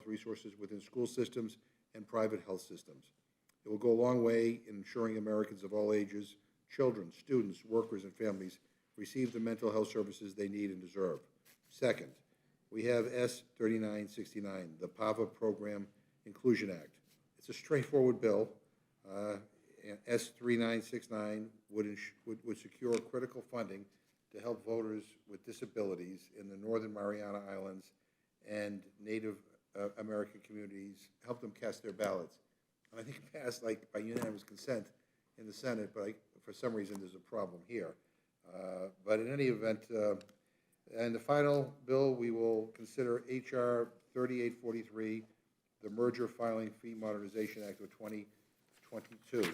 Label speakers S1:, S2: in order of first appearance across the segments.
S1: resources within school systems and private health systems. It will go a long way in ensuring Americans of all ages, children, students, workers, and families receive the mental health services they need and deserve. Second, we have S 3969, the PAVA Program Inclusion Act. It's a straightforward bill. S 3969 would secure critical funding to help voters with disabilities in the Northern Mariana Islands and Native American communities, help them cast their ballots. And I think it passed like by unanimous consent in the Senate, but for some reason there's a problem here. But in any event, and the final bill, we will consider H.R. 3843, the Merger Filing Fee Modernization Act of 2022.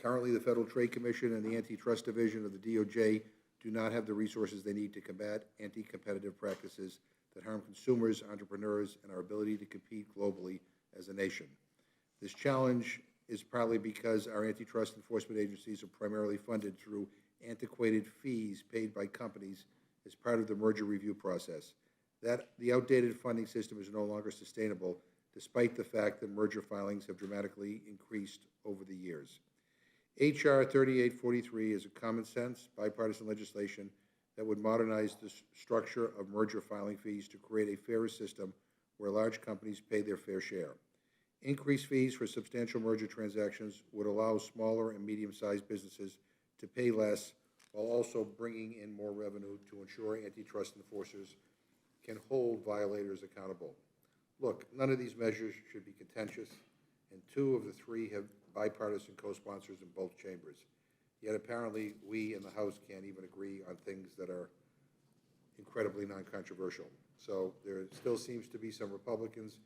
S1: Currently, the Federal Trade Commission and the Antitrust Division of the DOJ do not have the resources they need to combat anti-competitive practices that harm consumers, entrepreneurs, and our ability to compete globally as a nation. This challenge is partly because our antitrust enforcement agencies are primarily funded through antiquated fees paid by companies as part of the merger review process. That the outdated funding system is no longer sustainable, despite the fact that merger filings have dramatically increased over the years. H.R. 3843 is a common-sense, bipartisan legislation that would modernize the structure of merger filing fees to create a fairer system where large companies pay their fair share. Increased fees for substantial merger transactions would allow smaller and medium-sized businesses to pay less while also bringing in more revenue to ensure antitrust enforcers can hold violators accountable. Look, none of these measures should be contentious, and two of the three have bipartisan co-sponsors in both chambers. Yet apparently we in the House can't even agree on things that are incredibly non-controversial. So there still seems to be some Republicans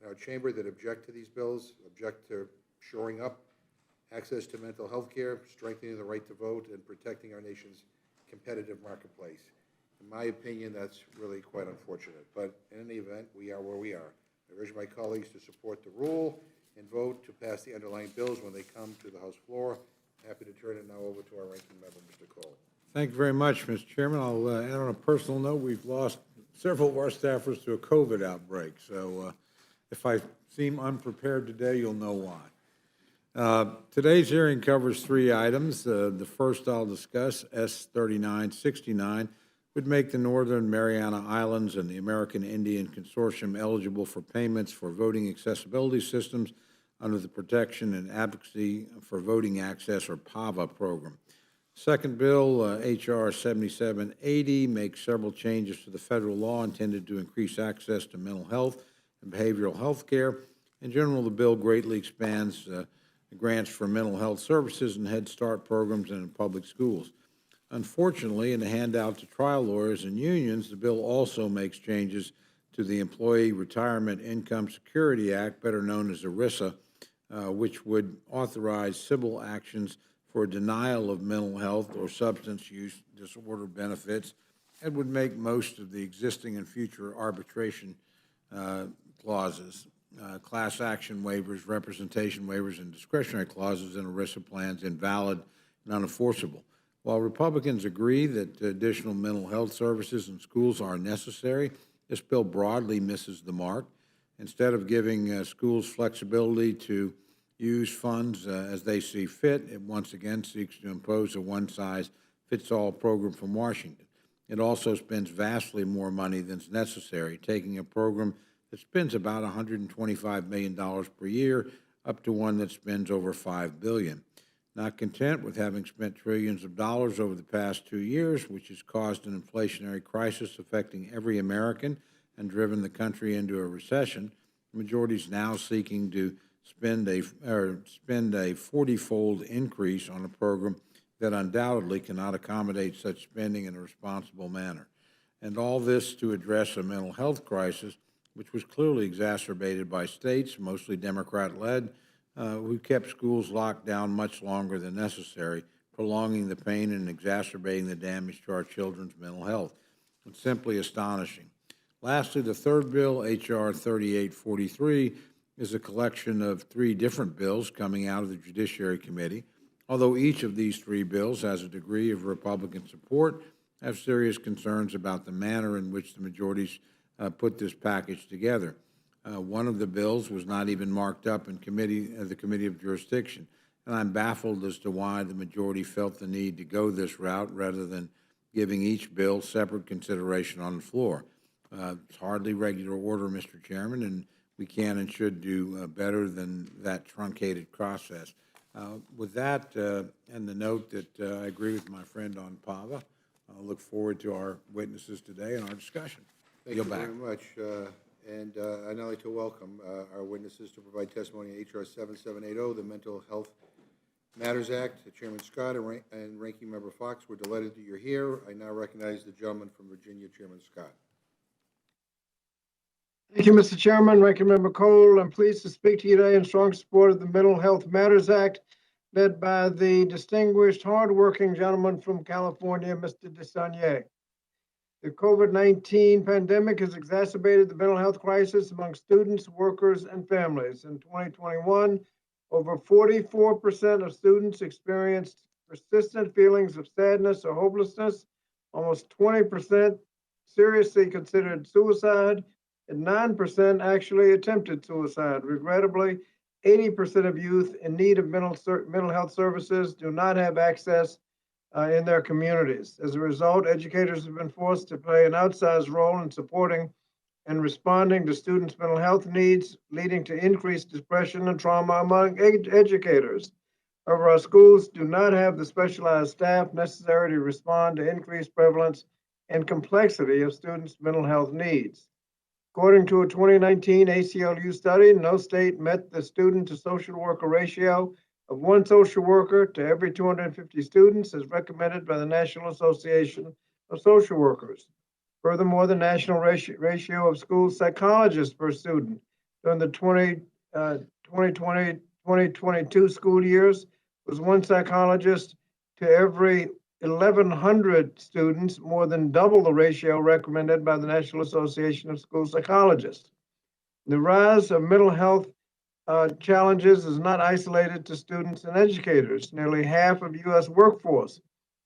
S1: in our chamber that object to these bills, object to shoring up access to mental health care, strengthening the right to vote, and protecting our nation's competitive marketplace. In my opinion, that's really quite unfortunate. But in any event, we are where we are. I urge my colleagues to support the rule and vote to pass the underlying bills when they come to the House floor. Happy to turn it now over to our ranking member, Mr. Cole.
S2: Thank you very much, Mr. Chairman. I'll add on a personal note, we've lost several of our staffers to a COVID outbreak. So if I seem unprepared today, you'll know why. Today's hearing covers three items. The first I'll discuss, S 3969, would make the Northern Mariana Islands and the American Indian Consortium eligible for payments for voting accessibility systems under the Protection and Advocacy for Voting Access, or PAVA program. Second bill, H.R. 7780, makes several changes to the federal law intended to increase access to mental health and behavioral health care. In general, the bill greatly expands grants for mental health services and Head Start programs and in public schools. Unfortunately, in the handout to trial lawyers and unions, the bill also makes changes to the Employee Retirement Income Security Act, better known as ERISA, which would authorize civil actions for denial of mental health or substance use disorder benefits, and would make most of the existing and future arbitration clauses, class action waivers, representation waivers, and discretionary clauses in ERISA plans invalid and unenforceable. While Republicans agree that additional mental health services in schools are necessary, this bill broadly misses the mark. Instead of giving schools flexibility to use funds as they see fit, it once again seeks to impose a one-size-fits-all program from Washington. It also spends vastly more money than is necessary, taking a program that spends about $125 million per year up to one that spends over $5 billion. Not content with having spent trillions of dollars over the past 2 years, which has caused an inflationary crisis affecting every American and driven the country into a recession, the majority is now seeking to spend a 40-fold increase on a program that undoubtedly cannot accommodate such spending in a responsible manner. And all this to address a mental health crisis, which was clearly exacerbated by states, mostly Democrat-led, who kept schools locked down much longer than necessary, prolonging the pain and exacerbating the damage to our children's mental health. It's simply astonishing. Lastly, the third bill, H.R. 3843, is a collection of three different bills coming out of the Judiciary Committee. Although each of these three bills has a degree of Republican support, I have serious concerns about the manner in which the majorities put this package together. One of the bills was not even marked up in the Committee of Jurisdiction. And I'm baffled as to why the majority felt the need to go this route rather than giving each bill separate consideration on the floor. It's hardly regular order, Mr. Chairman, and we can and should do better than that truncated process. With that, and the note that I agree with my friend on PAVA, I look forward to our witnesses today and our discussion.
S1: Thank you very much. And I'd now like to welcome our witnesses to provide testimony on H.R. 7780, the Mental Health Matters Act. Chairman Scott and Ranking Member Fox, we're delighted that you're here. I now recognize the gentleman from Virginia, Chairman Scott.
S3: Thank you, Mr. Chairman. Ranking Member Cole, I'm pleased to speak to you today in strong support of the Mental Health Matters Act, led by the distinguished, hardworking gentleman from California, Mr. DeSaulnier. The COVID-19 pandemic has exacerbated the mental health crisis among students, workers, and families. In 2021, over 44% of students experienced persistent feelings of sadness or hopelessness. Almost 20% seriously considered suicide, and 9% actually attempted suicide. Regrettably, 80% of youth in need of mental health services do not have access in their communities. As a result, educators have been forced to play an outsized role in supporting and responding to students' mental health needs, leading to increased depression and trauma among educators. However, our schools do not have the specialized staff necessary to respond to increased prevalence and complexity of students' mental health needs. According to a 2019 ACLU study, no state met the student to social worker ratio of one social worker to every 250 students as recommended by the National Association of Social Workers. Furthermore, the national ratio of school psychologists per student during the 2020-2022 school years was one psychologist to every 1,100 students, more than double the ratio recommended by the National Association of School Psychologists. The rise of mental health challenges is not isolated to students and educators. Nearly half of U.S. workforce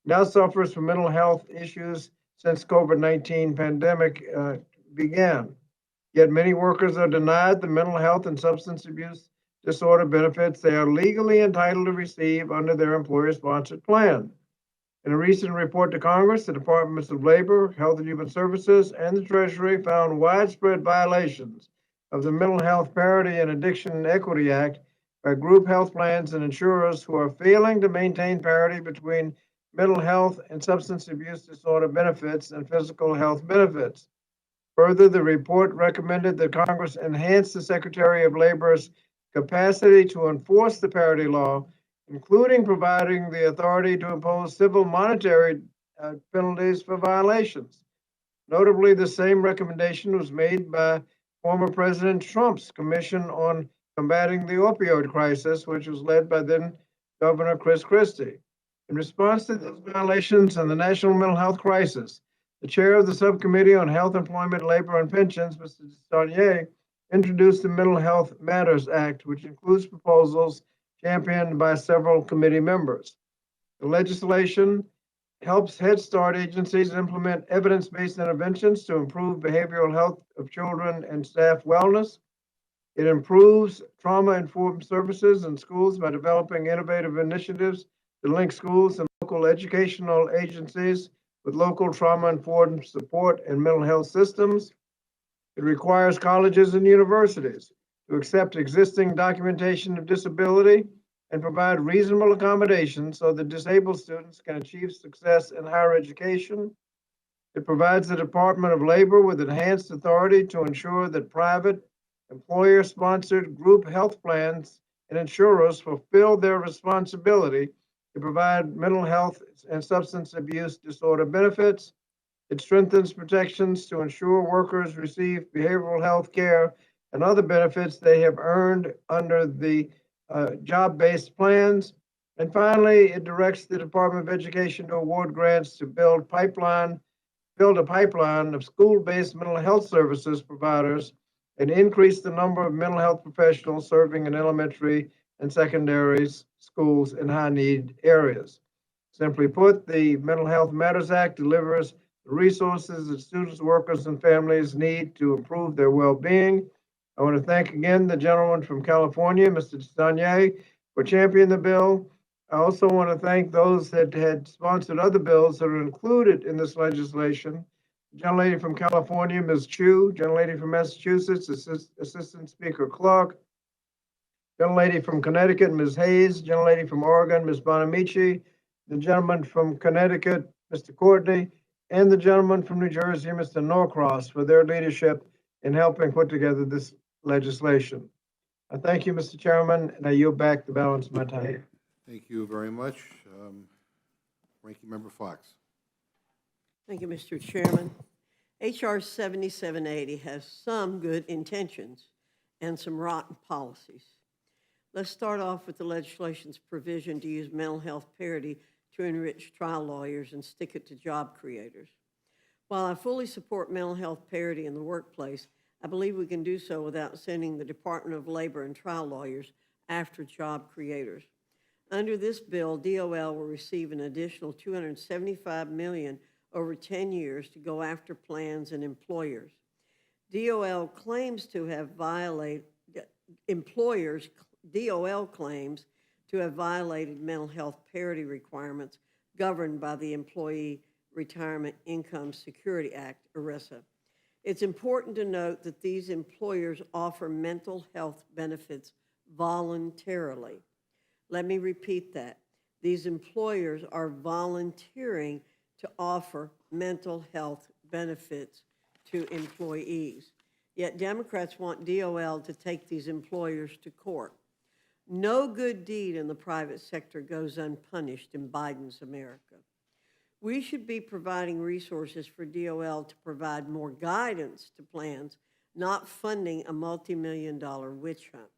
S3: now suffers from mental health issues since COVID-19 pandemic began. Yet many workers are denied the mental health and substance abuse disorder benefits they are legally entitled to receive under their employer-sponsored plan. In a recent report to Congress, the Departments of Labor, Health and Human Services, and the Treasury found widespread violations of the Mental Health Parity and Addiction Equity Act by group health plans and insurers who are failing to maintain parity between mental health and substance abuse disorder benefits and physical health benefits. Further, the report recommended that Congress enhance the Secretary of Labor's capacity to enforce the parity law, including providing the authority to impose civil monetary penalties for violations. Notably, the same recommendation was made by former President Trump's Commission on Combating the Opioid Crisis, which was led by then Governor Chris Christie. In response to these violations and the national mental health crisis, the chair of the Subcommittee on Health, Employment, Labor, and Pensions, Mr. DeSaulnier, introduced the Mental Health Matters Act, which includes proposals championed by several committee members. The legislation helps Head Start agencies implement evidence-based interventions to improve behavioral health of children and staff wellness. It improves trauma-informed services in schools by developing innovative initiatives to link schools and local educational agencies with local trauma-informed support and mental health systems. It requires colleges and universities to accept existing documentation of disability and provide reasonable accommodations so that disabled students can achieve success in higher education. It provides the Department of Labor with enhanced authority to ensure that private, employer-sponsored group health plans and insurers fulfill their responsibility to provide mental health and substance abuse disorder benefits. It strengthens protections to ensure workers receive behavioral health care and other benefits they have earned under the job-based plans. And finally, it directs the Department of Education to award grants to build a pipeline of school-based mental health services providers and increase the number of mental health professionals serving in elementary and secondary schools in high-need areas. Simply put, the Mental Health Matters Act delivers the resources that students, workers, and families need to improve their well-being I want to thank again the gentleman from California, Mr. Danier, for championing the bill. I also want to thank those that had sponsored other bills that are included in this legislation. Gentlelady from California, Ms. Chu, gentlelady from Massachusetts, Assistant Speaker Clark, gentlelady from Connecticut, Ms. Hayes, gentlelady from Oregon, Ms. Bonamici, the gentleman from Connecticut, Mr. Courtney, and the gentleman from New Jersey, Mr. Norcross, for their leadership in helping put together this legislation. I thank you, Mr. Chairman, and I yield back the balance of my time.
S1: Thank you very much. Ranking Member Fox.
S4: Thank you, Mr. Chairman. H.R. 7780 has some good intentions and some rotten policies. Let's start off with the legislation's provision to use mental health parity to enrich trial lawyers and stick it to job creators. While I fully support mental health parity in the workplace, I believe we can do so without sending the Department of Labor and trial lawyers after job creators. Under this bill, DOL will receive an additional $275 million over 10 years to go after plans and employers. DOL claims to have violated mental health parity requirements governed by the Employee Retirement Income Security Act, ERISA. It's important to note that these employers offer mental health benefits voluntarily. Let me repeat that. These employers are volunteering to offer mental health benefits to employees. Yet Democrats want DOL to take these employers to court. No good deed in the private sector goes unpunished in Biden's America. We should be providing resources for DOL to provide more guidance to plans, not funding a multi-million-dollar witch hunt.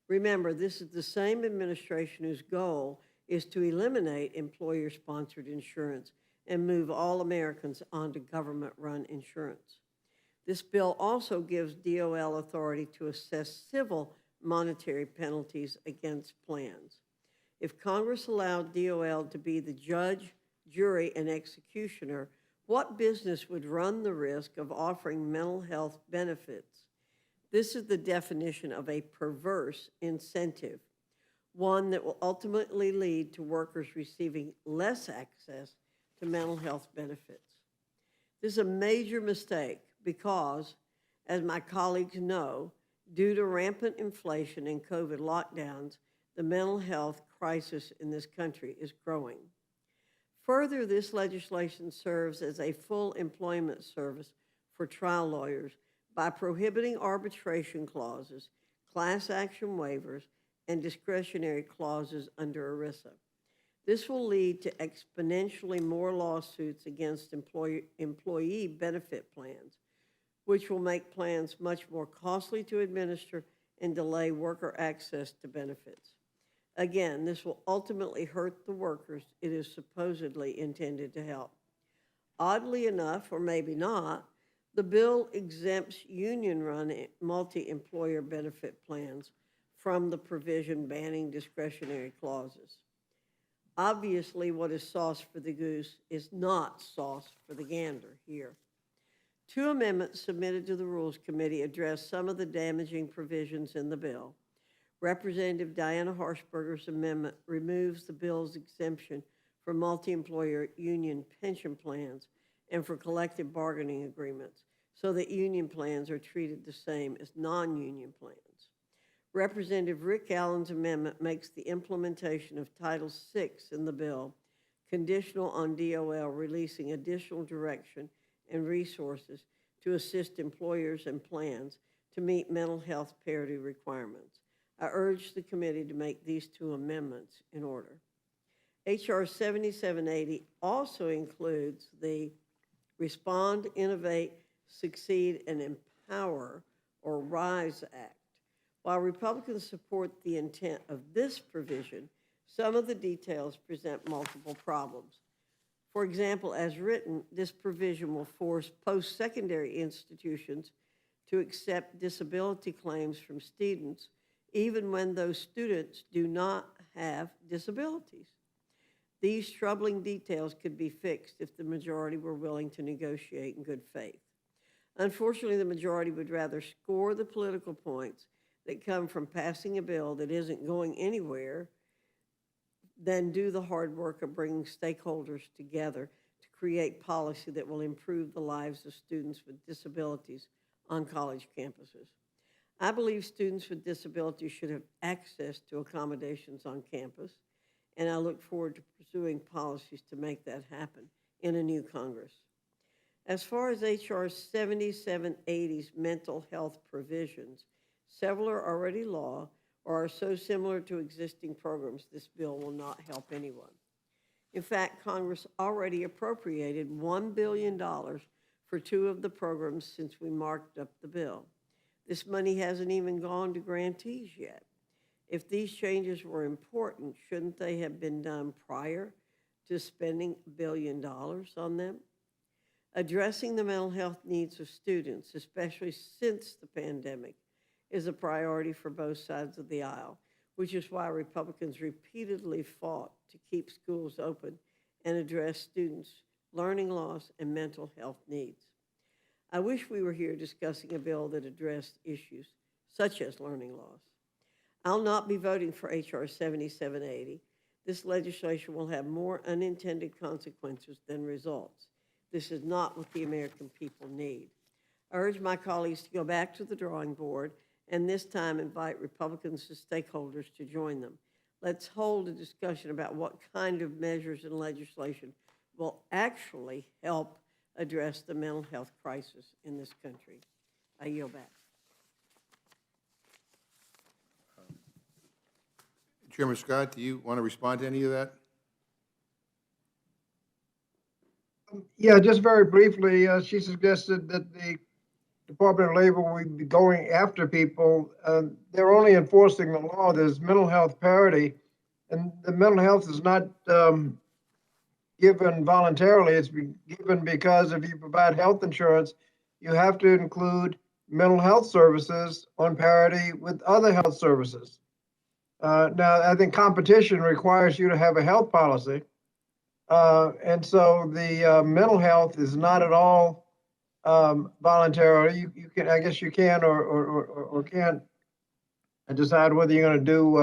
S4: Remember, this is the same administration whose goal is to eliminate employer-sponsored insurance and move all Americans onto government-run insurance. This bill also gives DOL authority to assess civil monetary penalties against plans. If Congress allowed DOL to be the judge, jury, and executioner, what business would run the risk of offering mental health benefits? This is the definition of a perverse incentive, one that will ultimately lead to workers receiving less access to mental health benefits. This is a major mistake because, as my colleagues know, due to rampant inflation and COVID lockdowns, the mental health crisis in this country is growing. Further, this legislation serves as a full employment service for trial lawyers by prohibiting arbitration clauses, class action waivers, and discretionary clauses under ERISA. This will lead to exponentially more lawsuits against employee benefit plans, which will make plans much more costly to administer and delay worker access to benefits. Again, this will ultimately hurt the workers it is supposedly intended to help. Oddly enough, or maybe not, the bill exempts union-run multi-employer benefit plans from the provision banning discretionary clauses. Obviously, what is sauce for the goose is not sauce for the gander here. Two amendments submitted to the Rules Committee address some of the damaging provisions in the bill. Representative Diana Harshberger's amendment removes the bill's exemption for multi-employer union pension plans and for collective bargaining agreements so that union plans are treated the same as non-union plans. Representative Rick Allen's amendment makes the implementation of Title VI in the bill conditional on DOL releasing additional direction and resources to assist employers and plans to meet mental health parity requirements. I urge the committee to make these two amendments in order. H.R. 7780 also includes the Respond, Innovate, Succeed, and Empower, or RISE Act. While Republicans support the intent of this provision, some of the details present multiple problems. For example, as written, this provision will force post-secondary institutions to accept disability claims from students even when those students do not have disabilities. These troubling details could be fixed if the majority were willing to negotiate in good faith. Unfortunately, the majority would rather score the political points that come from passing a bill that isn't going anywhere than do the hard work of bringing stakeholders together to create policy that will improve the lives of students with disabilities on college campuses. I believe students with disabilities should have access to accommodations on campus, and I look forward to pursuing policies to make that happen in a new Congress. As far as H.R. 7780's mental health provisions, several are already law or are so similar to existing programs, this bill will not help anyone. In fact, Congress already appropriated $1 billion for 2 of the programs since we marked up the bill. This money hasn't even gone to grantees yet. If these changes were important, shouldn't they have been done prior to spending $1 billion on them? Addressing the mental health needs of students, especially since the pandemic, is a priority for both sides of the aisle, which is why Republicans repeatedly fought to keep schools open and address students' learning loss and mental health needs. I wish we were here discussing a bill that addressed issues such as learning loss. I'll not be voting for H.R. 7780. This legislation will have more unintended consequences than results. This is not what the American people need. I urge my colleagues to go back to the drawing board and this time invite Republicans and stakeholders to join them. Let's hold a discussion about what kind of measures and legislation will actually help address the mental health crisis in this country. I yield back.
S1: Chairman Scott, do you want to respond to any of that?
S3: Yeah, just very briefly, she suggested that the Department of Labor will be going after people. They're only enforcing the law. There's mental health parity, and the mental health is not given voluntarily. It's given because if you provide health insurance, you have to include mental health services on parity with other health services. Now, I think competition requires you to have a health policy. And so the mental health is not at all voluntary. You can, I guess you can or can't decide whether you're going to do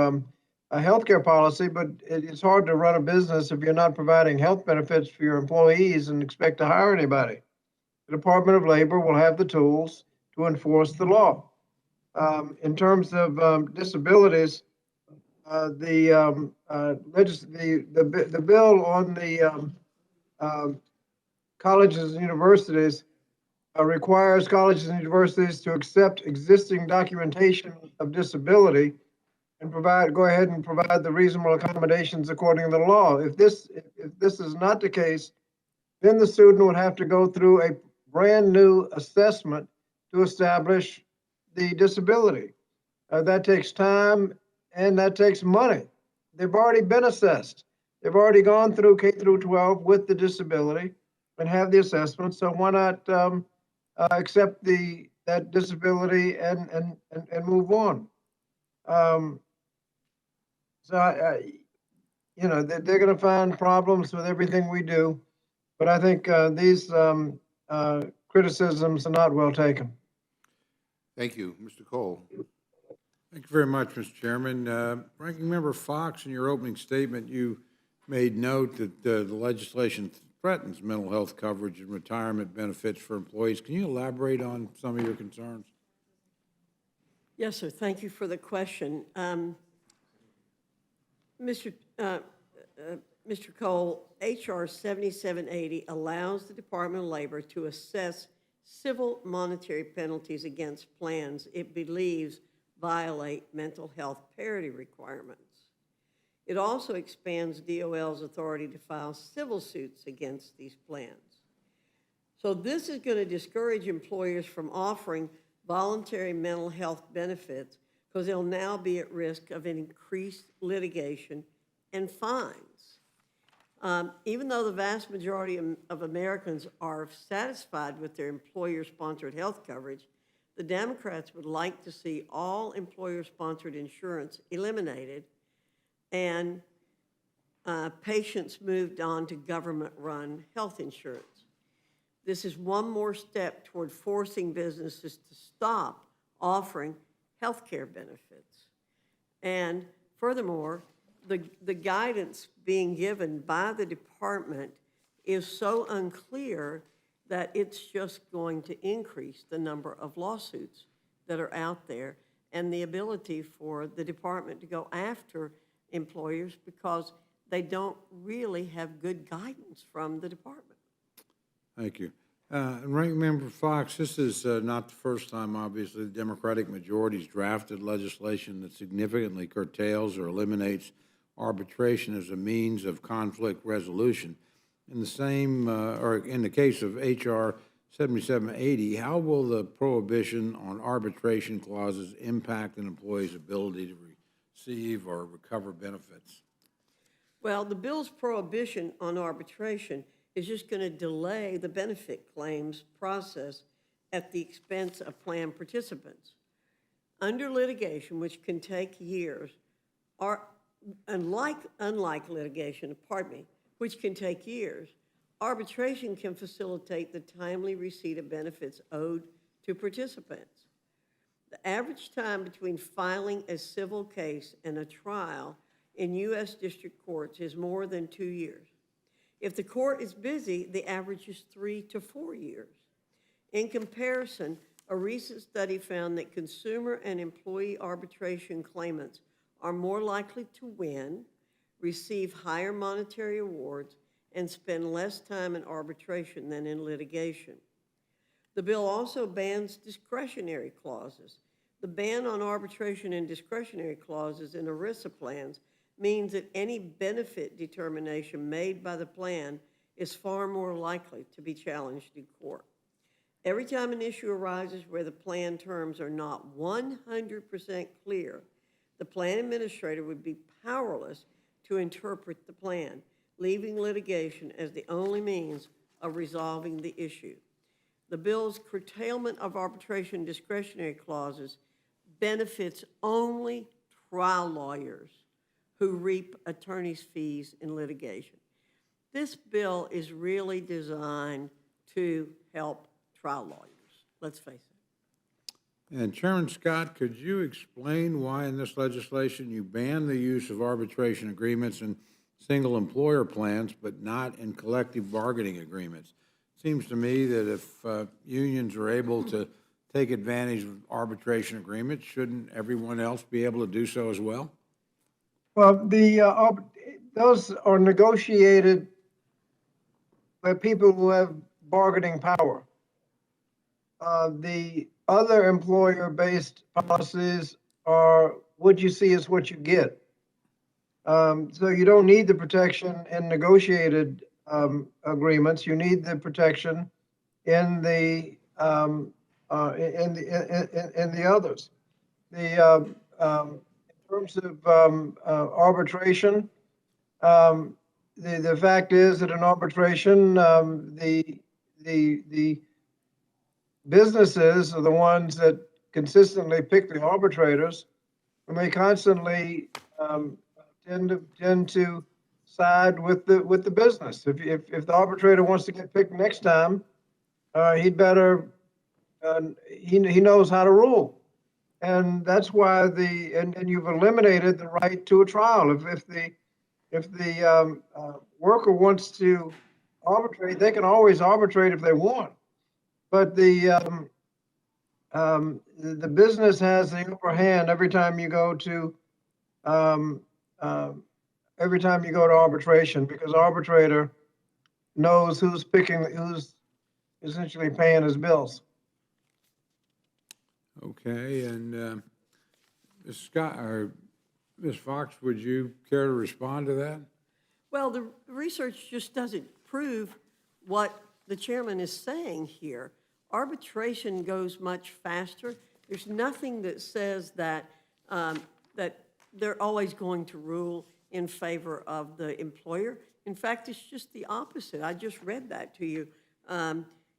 S3: a healthcare policy, but it's hard to run a business if you're not providing health benefits for your employees and expect to hire anybody. The Department of Labor will have the tools to enforce the law. In terms of disabilities, the bill on the colleges and universities requires colleges and universities to accept existing documentation of disability and go ahead and provide the reasonable accommodations according to the law. If this is not the case, then the student would have to go through a brand new assessment to establish the disability. That takes time and that takes money. They've already been assessed. They've already gone through K through 12 with the disability and have the assessment. So why not accept that disability and move on? They're going to find problems with everything we do, but I think these criticisms are not well taken.
S1: Thank you. Mr. Cole.
S2: Thank you very much, Mr. Chairman. Ranking Member Fox, in your opening statement, you made note that the legislation threatens mental health coverage and retirement benefits for employees. Can you elaborate on some of your concerns?
S4: Yes, sir. Thank you for the question. Mr. Cole, H.R. 7780 allows the Department of Labor to assess civil monetary penalties against plans it believes violate mental health parity requirements. It also expands DOL's authority to file civil suits against these plans. So this is going to discourage employers from offering voluntary mental health benefits because they'll now be at risk of increased litigation and fines. Even though the vast majority of Americans are satisfied with their employer-sponsored health coverage, the Democrats would like to see all employer-sponsored insurance eliminated and patients moved on to government-run health insurance. This is one more step toward forcing businesses to stop offering health care benefits. And furthermore, the guidance being given by the department is so unclear that it's just going to increase the number of lawsuits that are out there and the ability for the department to go after employers because they don't really have good guidance from the department.
S2: Thank you. And Ranking Member Fox, this is not the first time, obviously, the Democratic majority's drafted legislation that significantly curtails or eliminates arbitration as a means of conflict resolution. In the same, or in the case of H.R. 7780, how will the prohibition on arbitration clauses impact an employee's ability to receive or recover benefits?
S4: Well, the bill's prohibition on arbitration is just going to delay the benefit claims process at the expense of plan participants. Under litigation, which can take years, unlike litigation, which can take years, arbitration can facilitate the timely receipt of benefits owed to participants. The average time between filing a civil case and a trial in U.S. district courts is more than 2 years. If the court is busy, the average is 3 to 4 years. In comparison, a recent study found that consumer and employee arbitration claimants are more likely to win, receive higher monetary awards, and spend less time in arbitration than in litigation. The bill also bans discretionary clauses. The ban on arbitration and discretionary clauses in ERISA plans means that any benefit determination made by the plan is far more likely to be challenged in court. Every time an issue arises where the plan terms are not 100% clear, the plan administrator would be powerless to interpret the plan, leaving litigation as the only means of resolving the issue. The bill's curtailment of arbitration discretionary clauses benefits only trial lawyers who reap attorney's fees in litigation. This bill is really designed to help trial lawyers, let's face it.
S2: And Chairman Scott, could you explain why in this legislation you ban the use of arbitration agreements in single employer plans, but not in collective bargaining agreements? It seems to me that if unions are able to take advantage of arbitration agreements, shouldn't everyone else be able to do so as well?
S3: Well, those are negotiated by people who have bargaining power. The other employer-based policies are what you see is what you get. So you don't need the protection in negotiated agreements. You need the protection in the others. In terms of arbitration, the fact is that in arbitration, the businesses are the ones that consistently pick the arbitrators, and they constantly tend to side with the business. If the arbitrator wants to get picked next time, he'd better he knows how to rule. And that's why and you've eliminated the right to a trial. If the worker wants to arbitrate, they can always arbitrate if they want. But the business has the upper hand every time you go to arbitration, because arbitrator knows who's essentially paying his bills.
S2: Okay, and Ms. Scott, or Ms. Fox, would you care to respond to that?
S4: Well, the research just doesn't prove what the chairman is saying here. Arbitration goes much faster. There's nothing that says that that they're always going to rule in favor of the employer. In fact, it's just the opposite. I just read that to you.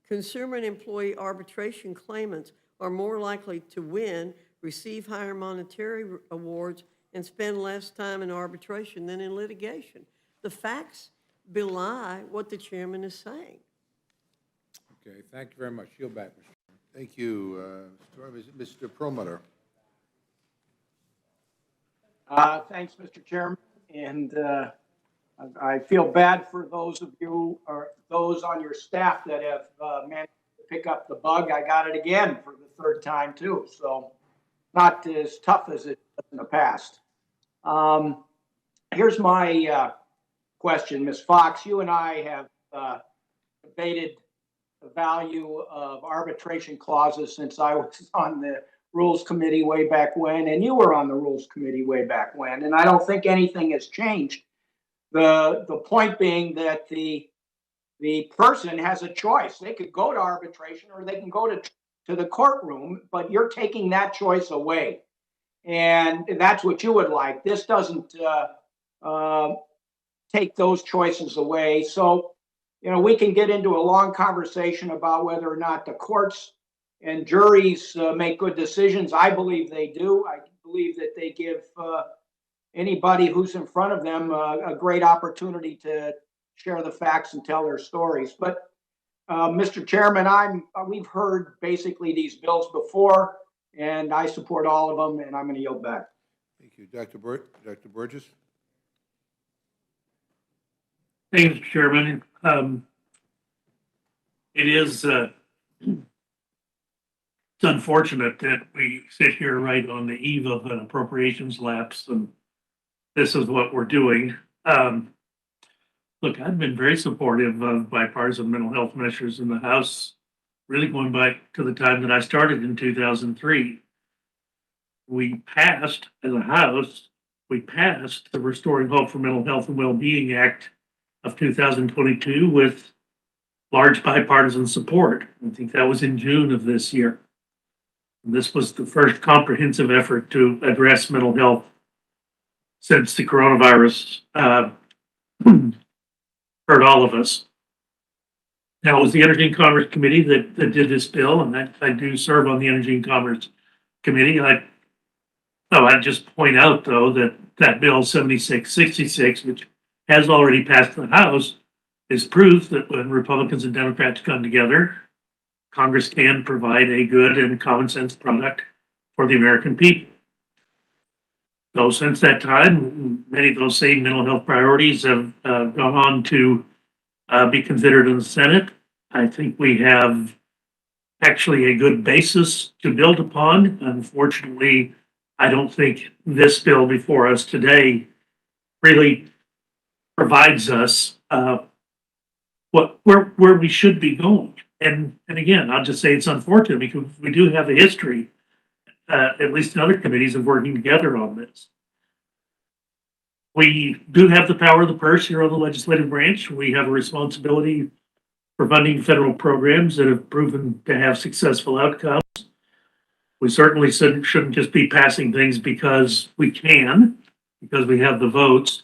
S4: Consumer and employee arbitration claimants are more likely to win, receive higher monetary awards, and spend less time in arbitration than in litigation. The facts belie what the chairman is saying.
S2: Okay, thank you very much. Yield back, Mr. Chairman.
S1: Thank you, Mr. Perlmutter.
S5: Thanks, Mr. Chairman, and I feel bad for those of you or those on your staff that have managed to pick up the bug. I got it again for the third time too, so not as tough as it was in the past. Here's my question, Ms. Fox. You and I have debated the value of arbitration clauses since I was on the Rules Committee way back when, and you were on the Rules Committee way back when, and I don't think anything has changed. The point being that the person has a choice. They could go to arbitration or they can go to the courtroom, but you're taking that choice away. And that's what you would like. This doesn't take those choices away. So, you know, we can get into a long conversation about whether or not the courts and juries make good decisions. I believe they do. I believe that they give anybody who's in front of them a great opportunity to share the facts and tell their stories. But Mr. Chairman, we've heard basically these bills before, and I support all of them, and I'm going to yield back.
S1: Thank you. Dr. Burgess?
S6: Thank you, Mr. Chairman. It is it's unfortunate that we sit here right on the eve of an appropriations lapse, and this is what we're doing. Look, I've been very supportive of bipartisan mental health measures in the House, really going back to the time that I started in 2003. We passed, as a House, we passed the Restoring Hope for Mental Health and Wellbeing Act of 2022 with large bipartisan support. I think that was in June of this year. And this was the first comprehensive effort to address mental health since the coronavirus hurt all of us. Now, it was the Energy and Commerce Committee that did this bill, and I do serve on the Energy and Commerce Committee. I'd just point out, though, that Bill 7666, which has already passed the House, is proof that when Republicans and Democrats come together, Congress can provide a good and common sense product for the American people. So since that time, many of those same mental health priorities have gone on to be considered in the Senate. I think we have actually a good basis to build upon. Unfortunately, I don't think this bill before us today really provides us where we should be going. And again, I'll just say it's unfortunate because we do have a history, at least in other committees, of working together on this. We do have the power of the purse here on the legislative branch. We have a responsibility for funding federal programs that have proven to have successful outcomes. We certainly shouldn't just be passing things because we can, because we have the votes.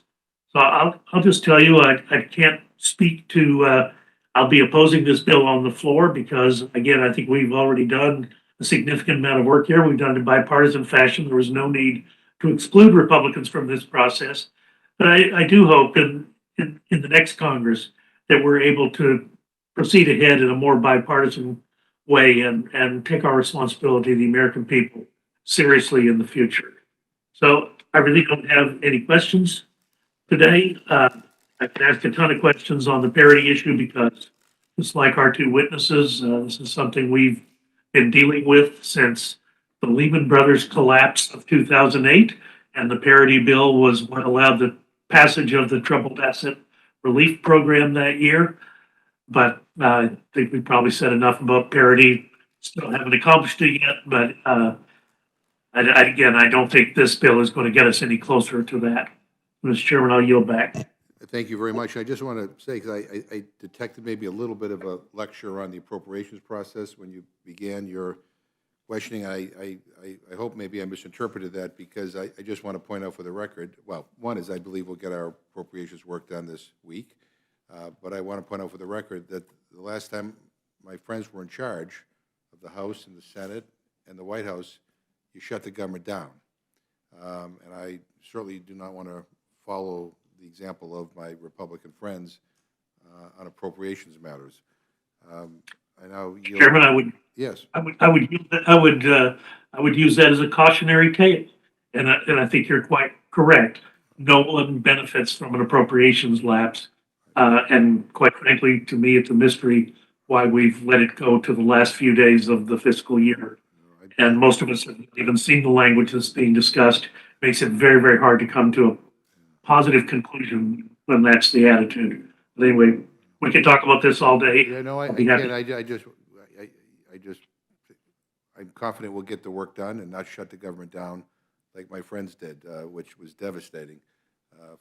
S6: So I'll just tell you, I can't speak to, I'll be opposing this bill on the floor because, again, I think we've already done a significant amount of work here. We've done it in bipartisan fashion. There was no need to exclude Republicans from this process. But I do hope in the next Congress that we're able to proceed ahead in a more bipartisan way and take our responsibility to the American people seriously in the future. So I really don't have any questions today. I can ask a ton of questions on the parity issue because just like our two witnesses, this is something we've been dealing with since the Lehman Brothers collapse of 2008, and the parity bill was what allowed the passage of the troubled asset relief program that year. But I think we probably said enough about parity. Still haven't accomplished it yet, but again, I don't think this bill is going to get us any closer to that. Mr. Chairman, I'll yield back.
S1: Thank you very much. I just want to say, because I detected maybe a little bit of a lecture on the appropriations process when you began your questioning. I hope maybe I misinterpreted that because I just want to point out for the record, well, one is I believe we'll get our appropriations work done this week. But I want to point out for the record that the last time my friends were in charge of the House and the Senate and the White House, you shut the government down. And I certainly do not want to follow the example of my Republican friends on appropriations matters. I now yield.
S6: Chairman, I would
S1: Yes,
S6: I would use that as a cautionary tale. And I think you're quite correct. No one benefits from an appropriations lapse. And quite frankly, to me, it's a mystery why we've let it go to the last few days of the fiscal year. And most of us haven't even seen the language that's being discussed. Makes it very, very hard to come to a positive conclusion when that's the attitude. But anyway, we can talk about this all day.
S1: yeah, no,
S6: I'll be happy.
S1: I'm confident we'll get the work done and not shut the government down like my friends did, which was devastating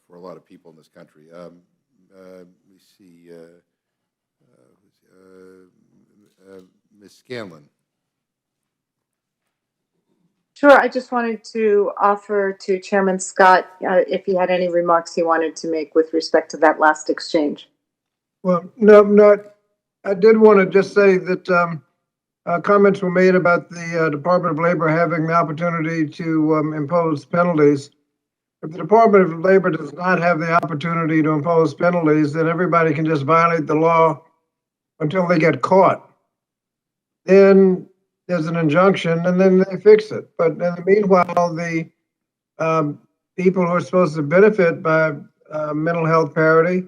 S1: for a lot of people in this country. Let me see, Ms. Scanlon.
S7: Sure, I just wanted to offer to Chairman Scott if he had any remarks he wanted to make with respect to that last exchange.
S3: Well, no, I did want to just say that comments were made about the Department of Labor having the opportunity to impose penalties. If the Department of Labor does not have the opportunity to impose penalties, then everybody can just violate the law until they get caught. Then there's an injunction and then they fix it. But in the meanwhile, the people who are supposed to benefit by mental health parity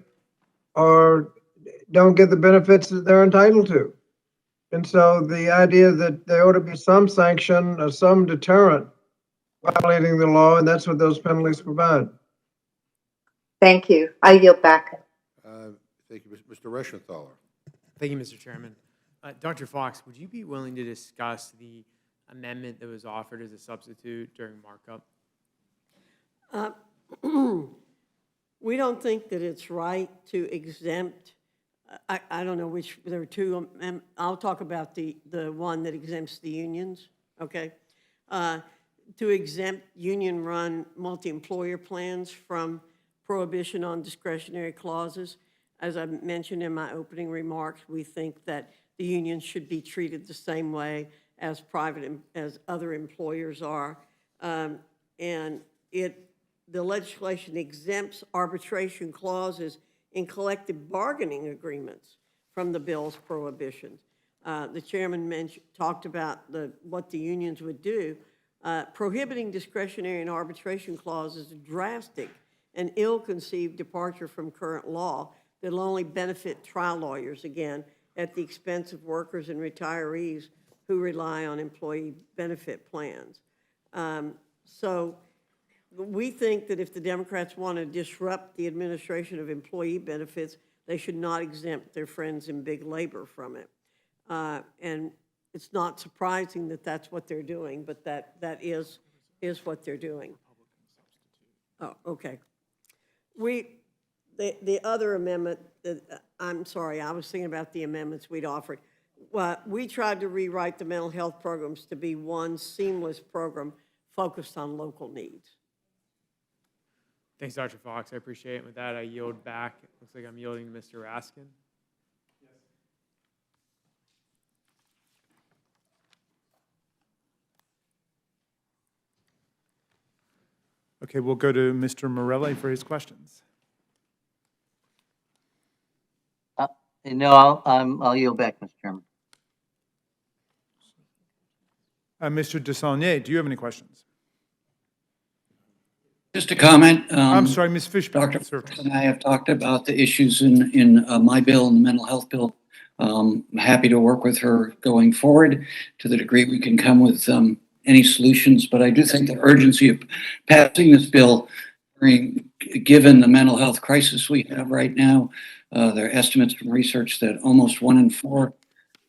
S3: don't get the benefits that they're entitled to. And so the idea that there ought to be some sanction or some deterrent violating the law, and that's what those penalties provide.
S7: Thank you. I yield back.
S1: Thank you, Mr. Reschenthaler.
S8: Thank you, Mr. Chairman. Dr. Fox, would you be willing to discuss the amendment that was offered as a substitute during markup?
S4: We don't think that it's right to exempt, I don't know which, there are two, I'll talk about the one that exempts the unions, okay? To exempt union-run multi-employer plans from prohibition on discretionary clauses. As I mentioned in my opening remarks, we think that the unions should be treated the same way as as other employers are. And the legislation exempts arbitration clauses in collective bargaining agreements from the bill's prohibitions. The chairman talked about what the unions would do. Prohibiting discretionary and arbitration clauses is a drastic and ill-conceived departure from current law that will only benefit trial lawyers, again, at the expense of workers and retirees who rely on employee benefit plans. So we think that if the Democrats want to disrupt the administration of employee benefits, they should not exempt their friends in big labor from it. And it's not surprising that that's what they're doing, but that is what they're doing. Oh, okay. The other amendment, I'm sorry, I was thinking about the amendments we'd offered. Well, we tried to rewrite the mental health programs to be one seamless program focused on local needs.
S8: Thanks, Dr. Fox. I appreciate it. With that, I yield back. It looks like I'm yielding to Mr. Raskin.
S9: Okay, we'll go to Mr. Morelli for his questions.
S10: No, I'll yield back, Mr. Chairman.
S9: Mr. Desaulniers, do you have any questions?
S10: Just a comment.
S9: I'm sorry, Ms. Fishback.
S10: Dr.
S9: Sir.
S10: Fox and I have talked about the issues in my bill and the mental health bill. I'm happy to work with her going forward to the degree we can come with any solutions. But I do think the urgency of passing this bill, given the mental health crisis we have right now, there are estimates from research that almost 1 in 4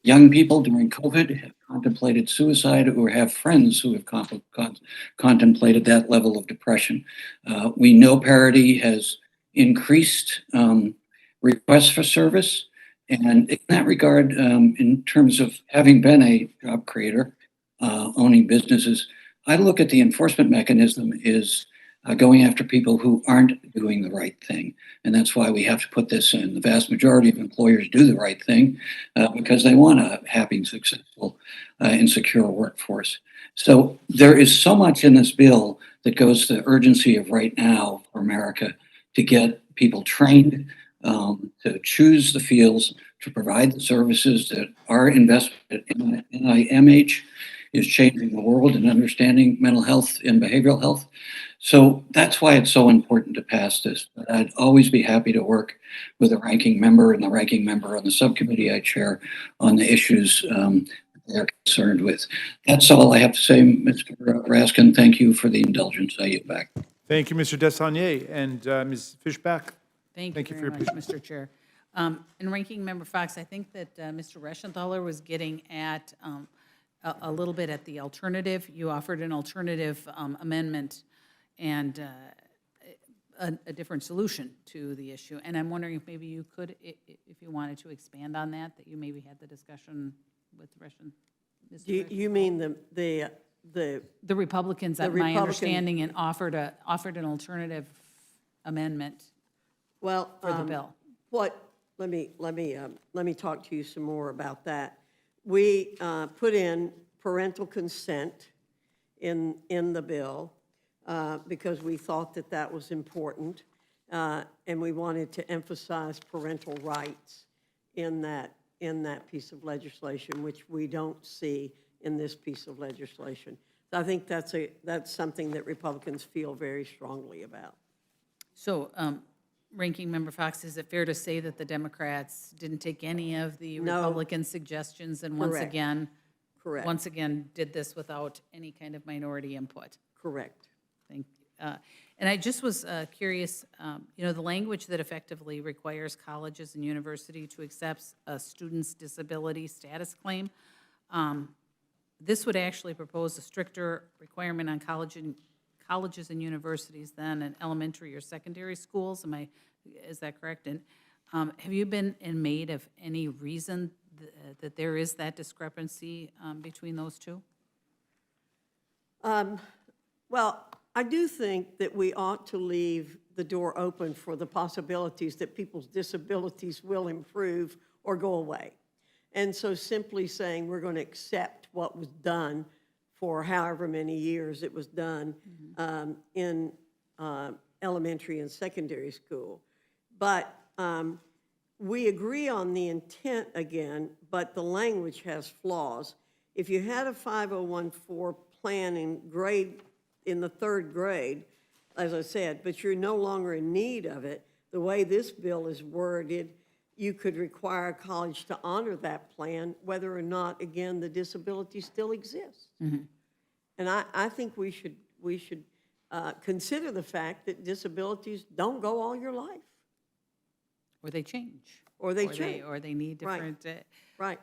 S10: young people during COVID have contemplated suicide or have friends who have contemplated that level of depression. We know parity has increased requests for service. And in that regard, in terms of having been a job creator, owning businesses, I look at the enforcement mechanism is going after people who aren't doing the right thing. And that's why we have to put this in. The vast majority of employers do the right thing because they want a happy, successful, and secure workforce. So there is so much in this bill that goes to the urgency of right now for America to get people trained, to choose the fields to provide the services that our investment in NIMH is changing the world and understanding mental health and behavioral health. So that's why it's so important to pass this. But I'd always be happy to work with the ranking member and the ranking member on the subcommittee I chair on the issues they're concerned with. That's all I have to say, Mr. Raskin. Thank you for the indulgence. I yield back.
S9: Thank you, Mr. Desaulniers. And Ms. Fishback?
S11: Thank
S9: Thank
S11: you
S9: you for
S11: very
S9: your
S11: much, Mr. Chair. And Ranking Member Fox, I think that Mr. Reschenthaler was getting at a little bit at the alternative. You offered an alternative amendment and a different solution to the issue. And I'm wondering if maybe you could, if you wanted to expand on that, that you maybe had the discussion with Mr.
S4: You mean the
S11: Republicans,
S4: the
S11: my
S4: Republican-
S11: understanding, and offered an alternative amendment
S4: well,
S11: for the bill.
S4: let me talk to you some more about that. We put in parental consent in the bill because we thought that that was important, and we wanted to emphasize parental rights in that piece of legislation, which we don't see in this piece of legislation. So I think that's something that Republicans feel very strongly about.
S11: So, Ranking Member Fox, is it fair to say that the Democrats didn't take any of the
S4: No.
S11: Republican suggestions and
S4: Correct. Correct.
S11: once again did this without any kind of minority input?
S4: Correct.
S11: And I just was curious, the language that effectively requires colleges and university to accept a student's disability status claim, this would actually propose a stricter requirement on colleges and universities than in elementary or secondary schools. Is that correct? And have you been made of any reason that there is that discrepancy between those two?
S4: Well, I do think that we ought to leave the door open for the possibilities that people's disabilities will improve or go away. And so simply saying we're going to accept what was done for however many years it was done in elementary and secondary school. But we agree on the intent again, but the language has flaws. If you had a 5014 plan in the third grade, as I said, but you're no longer in need of it, the way this bill is worded, you could require a college to honor that plan, whether or not, again, the disability still exists. And I think we should consider the fact that disabilities don't go all your life.
S11: Or they change.
S4: Or they change.
S11: Or they need different.
S4: Right.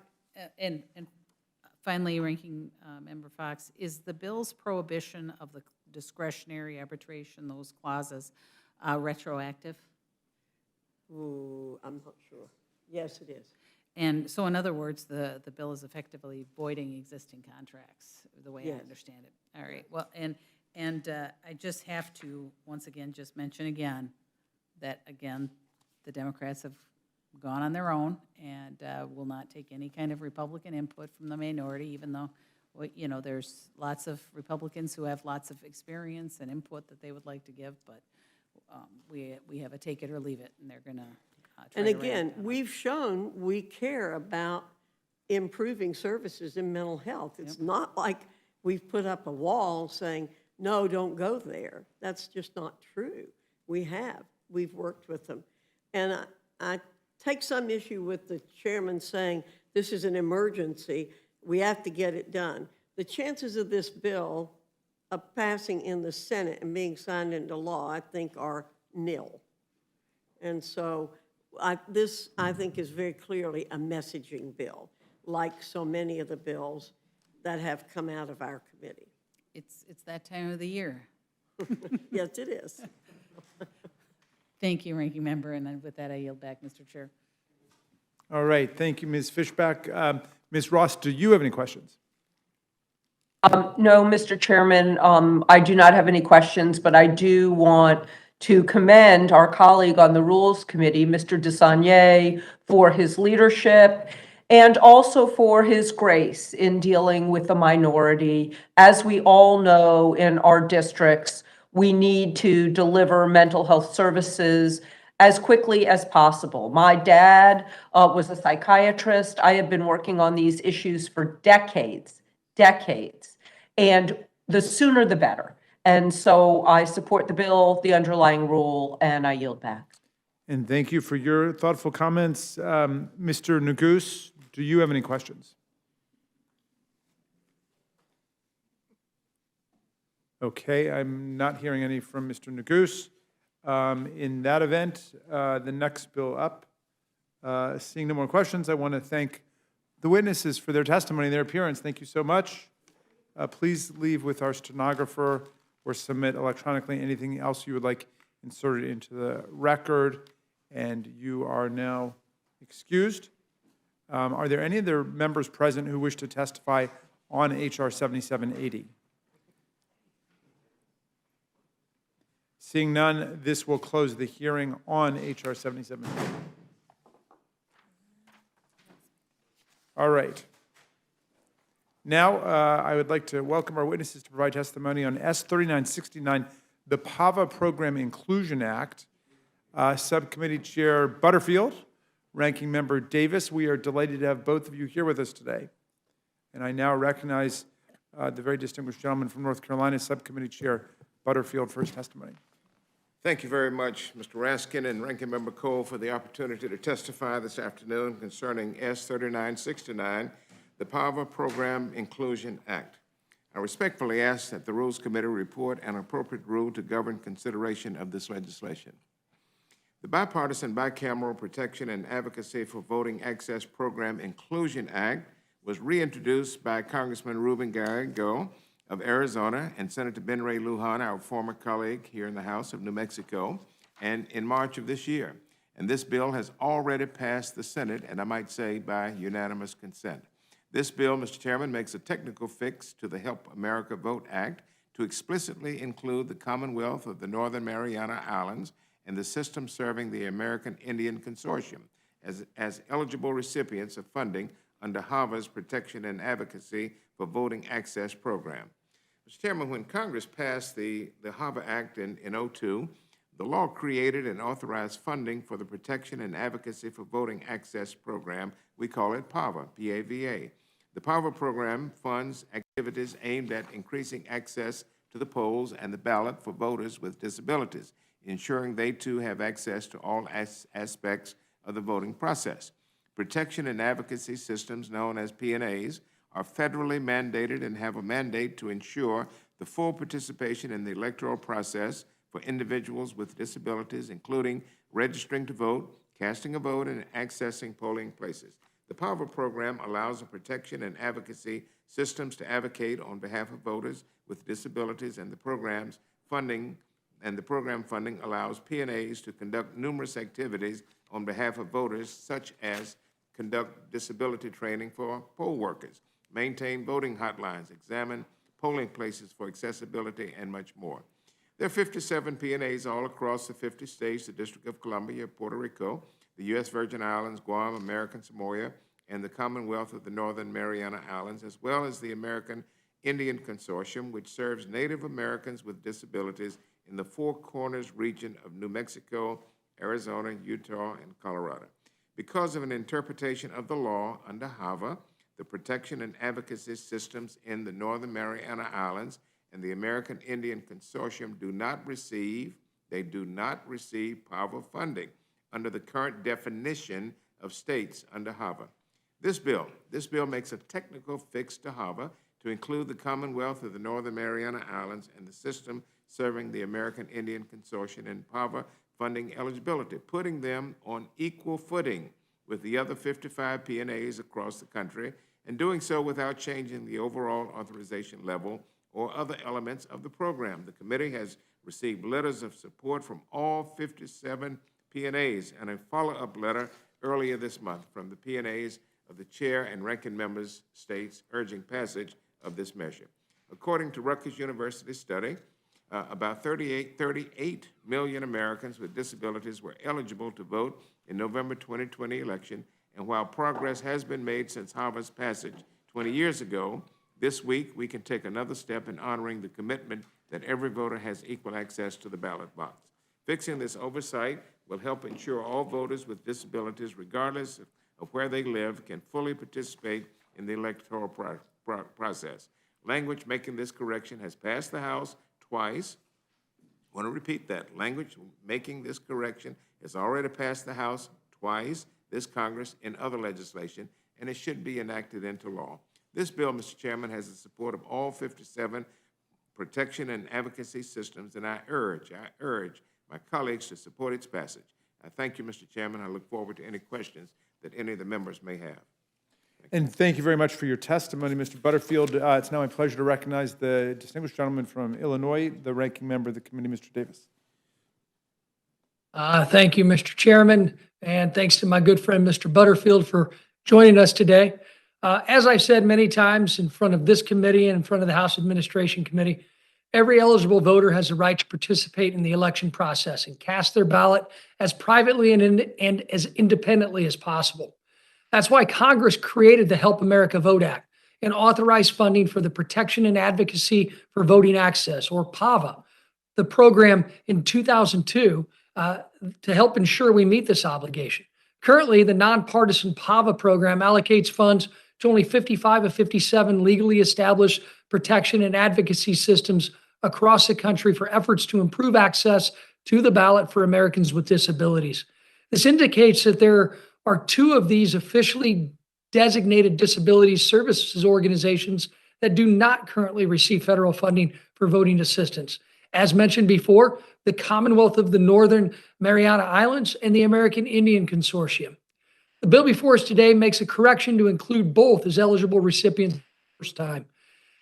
S11: And finally, Ranking Member Fox, is the bill's prohibition of the discretionary arbitration, those clauses, retroactive?
S4: Ooh, I'm not sure. Yes, it is.
S11: And so in other words, the bill is effectively voiding existing contracts, the way I
S4: Yes.
S11: understand it. All right, well, and I just have to, once again, just mention again, that again, the Democrats have gone on their own and will not take any kind of Republican input from the minority, even though, there's lots of Republicans who have lots of experience and input that they would like to give, but we have a take it or leave it, and they're going to try
S4: And
S11: to
S4: again,
S11: react on it.
S4: we've shown we care about improving services in mental health. It's not like we've put up a wall saying, no, don't go there. That's just not true. We've worked with them. And I take some issue with the chairman saying, this is an emergency, we have to get it done. The chances of this bill passing in the Senate and being signed into law, I think, are nil. And so this, I think, is very clearly a messaging bill, like so many of the bills that have come out of our committee.
S11: It's that time of the year.
S4: Yes, it is.
S11: Thank you, Ranking Member, and with that, I yield back, Mr. Chair.
S9: All right, thank you, Ms. Fishback. Ms. Ross, do you have any questions?
S12: No, Mr. Chairman, I do not have any questions, but I do want to commend our colleague on the Rules Committee, Mr. Desaulniers, for his leadership and also for his grace in dealing with the minority. As we all know in our districts, we need to deliver mental health services as quickly as possible. My dad was a psychiatrist. I have been working on these issues for decades, decades. And the sooner the better. And so I support the bill, the underlying rule, and I yield back.
S9: And thank you for your thoughtful comments. Mr. Nagus, do you have any questions? Okay, I'm not hearing any from Mr. Nagus. In that event, the next bill up, seeing no more questions, I want to thank the witnesses for their testimony, their appearance. Thank you so much. Please leave with our stenographer or submit electronically anything else you would like inserted into the record. And you are now excused. Are there any other members present who wish to testify on HR 7780? Seeing none, this will close the hearing on HR 7780. All right. Now, I would like to welcome our witnesses to provide testimony on S3969, the PAVA Program Inclusion Act. Subcommittee Chair Butterfield, Ranking Member Davis, we are delighted to have both of you here with us today. And I now recognize the very distinguished gentleman from North Carolina, Subcommittee Chair Butterfield, for his testimony.
S13: Thank you very much, Mr. Raskin and Ranking Member Cole, for the opportunity to testify this afternoon concerning S3969, the PAVA Program Inclusion Act. I respectfully ask that the Rules Committee report an appropriate rule to govern consideration of this legislation. The Bipartisan Bicameral Protection and Advocacy for Voting Access Program Inclusion Act was reintroduced by Congressman Ruben Garrigo of Arizona and Senator Ben Ray Lujan, our former colleague here in the House of New Mexico, and in March of this year. And this bill has already passed the Senate, and I might say by unanimous consent. This bill, Mr. Chairman, makes a technical fix to the Help America Vote Act to explicitly include the Commonwealth of the Northern Mariana Islands and the system serving the American Indian Consortium as eligible recipients of funding under HAVA's Protection and Advocacy for Voting Access Program. Mr. Chairman, when Congress passed the HAVA Act in 2002, the law created and authorized funding for the Protection and Advocacy for Voting Access Program. We call it PAVA, P-A-V-A. The PAVA program funds activities aimed at increasing access to the polls and the ballot for voters with disabilities, ensuring they too have access to all aspects of the voting process. Protection and advocacy systems, known as P&As, are federally mandated and have a mandate to ensure the full participation in the electoral process for individuals with disabilities, including registering to vote, casting a vote, and accessing polling places. The PAVA program allows the protection and advocacy systems to advocate on behalf of voters with disabilities, and the program funding allows P&As to conduct numerous activities on behalf of voters, such as conduct disability training for poll workers, maintain voting hotlines, examine polling places for accessibility, and much more. There are 57 P&As all across the 50 states, the District of Columbia, Puerto Rico, the U.S. Virgin Islands, Guam, American Samoa, and the Commonwealth of the Northern Mariana Islands, as well as the American Indian Consortium, which serves Native Americans with disabilities in the Four Corners region of New Mexico, Arizona, Utah, and Colorado. Because of an interpretation of the law under HAVA, the protection and advocacy systems in the Northern Mariana Islands and the American Indian Consortium do not receive PAVA funding under the current definition of states under HAVA. This bill makes a technical fix to HAVA to include the Commonwealth of the Northern Mariana Islands and the system serving the American Indian Consortium in PAVA funding eligibility, putting them on equal footing with the other 55 P&As across the country, and doing so without changing the overall authorization level or other elements of the program. The committee has received letters of support from all 57 P&As and a follow-up letter earlier this month from the P&As of the chair and ranking members states urging passage of this measure. According to Rutgers University study, about 38 million Americans with disabilities were eligible to vote in November 2020 election, and while progress has been made since HAVA's passage 20 years ago, this week we can take another step in honoring the commitment that every voter has equal access to the ballot box. Fixing this oversight will help ensure all voters with disabilities, regardless of where they live, can fully participate in the electoral process. Language making this correction has passed the House twice. I want to repeat that. Language making this correction has already passed the House twice, this Congress, in other legislation, and it should be enacted into law. This bill, Mr. Chairman, has the support of all 57 protection and advocacy systems, and I urge my colleagues to support its passage. I thank you, Mr. Chairman. I look forward to any questions that any of the members may have.
S9: And thank you very much for your testimony, Mr. Butterfield. It's now my pleasure to recognize the distinguished gentleman from Illinois, the ranking member of the committee, Mr. Davis.
S14: Thank you, Mr. Chairman, and thanks to my good friend, Mr. Butterfield, for joining us today. As I've said many times in front of this committee and in front of the House Administration Committee, every eligible voter has the right to participate in the election process and cast their ballot as privately and as independently as possible. That's why Congress created the Help America Vote Act and authorized funding for the Protection and Advocacy for Voting Access, or PAVA, the program in 2002 to help ensure we meet this obligation. Currently, the nonpartisan PAVA program allocates funds to only 55 of 57 legally established protection and advocacy systems across the country for efforts to improve access to the ballot for Americans with disabilities. This indicates that there are 2 of these officially designated disability services organizations that do not currently receive federal funding for voting assistance. As mentioned before, the Commonwealth of the Northern Mariana Islands and the American Indian Consortium. The bill before us today makes a correction to include both as eligible recipients for the first time.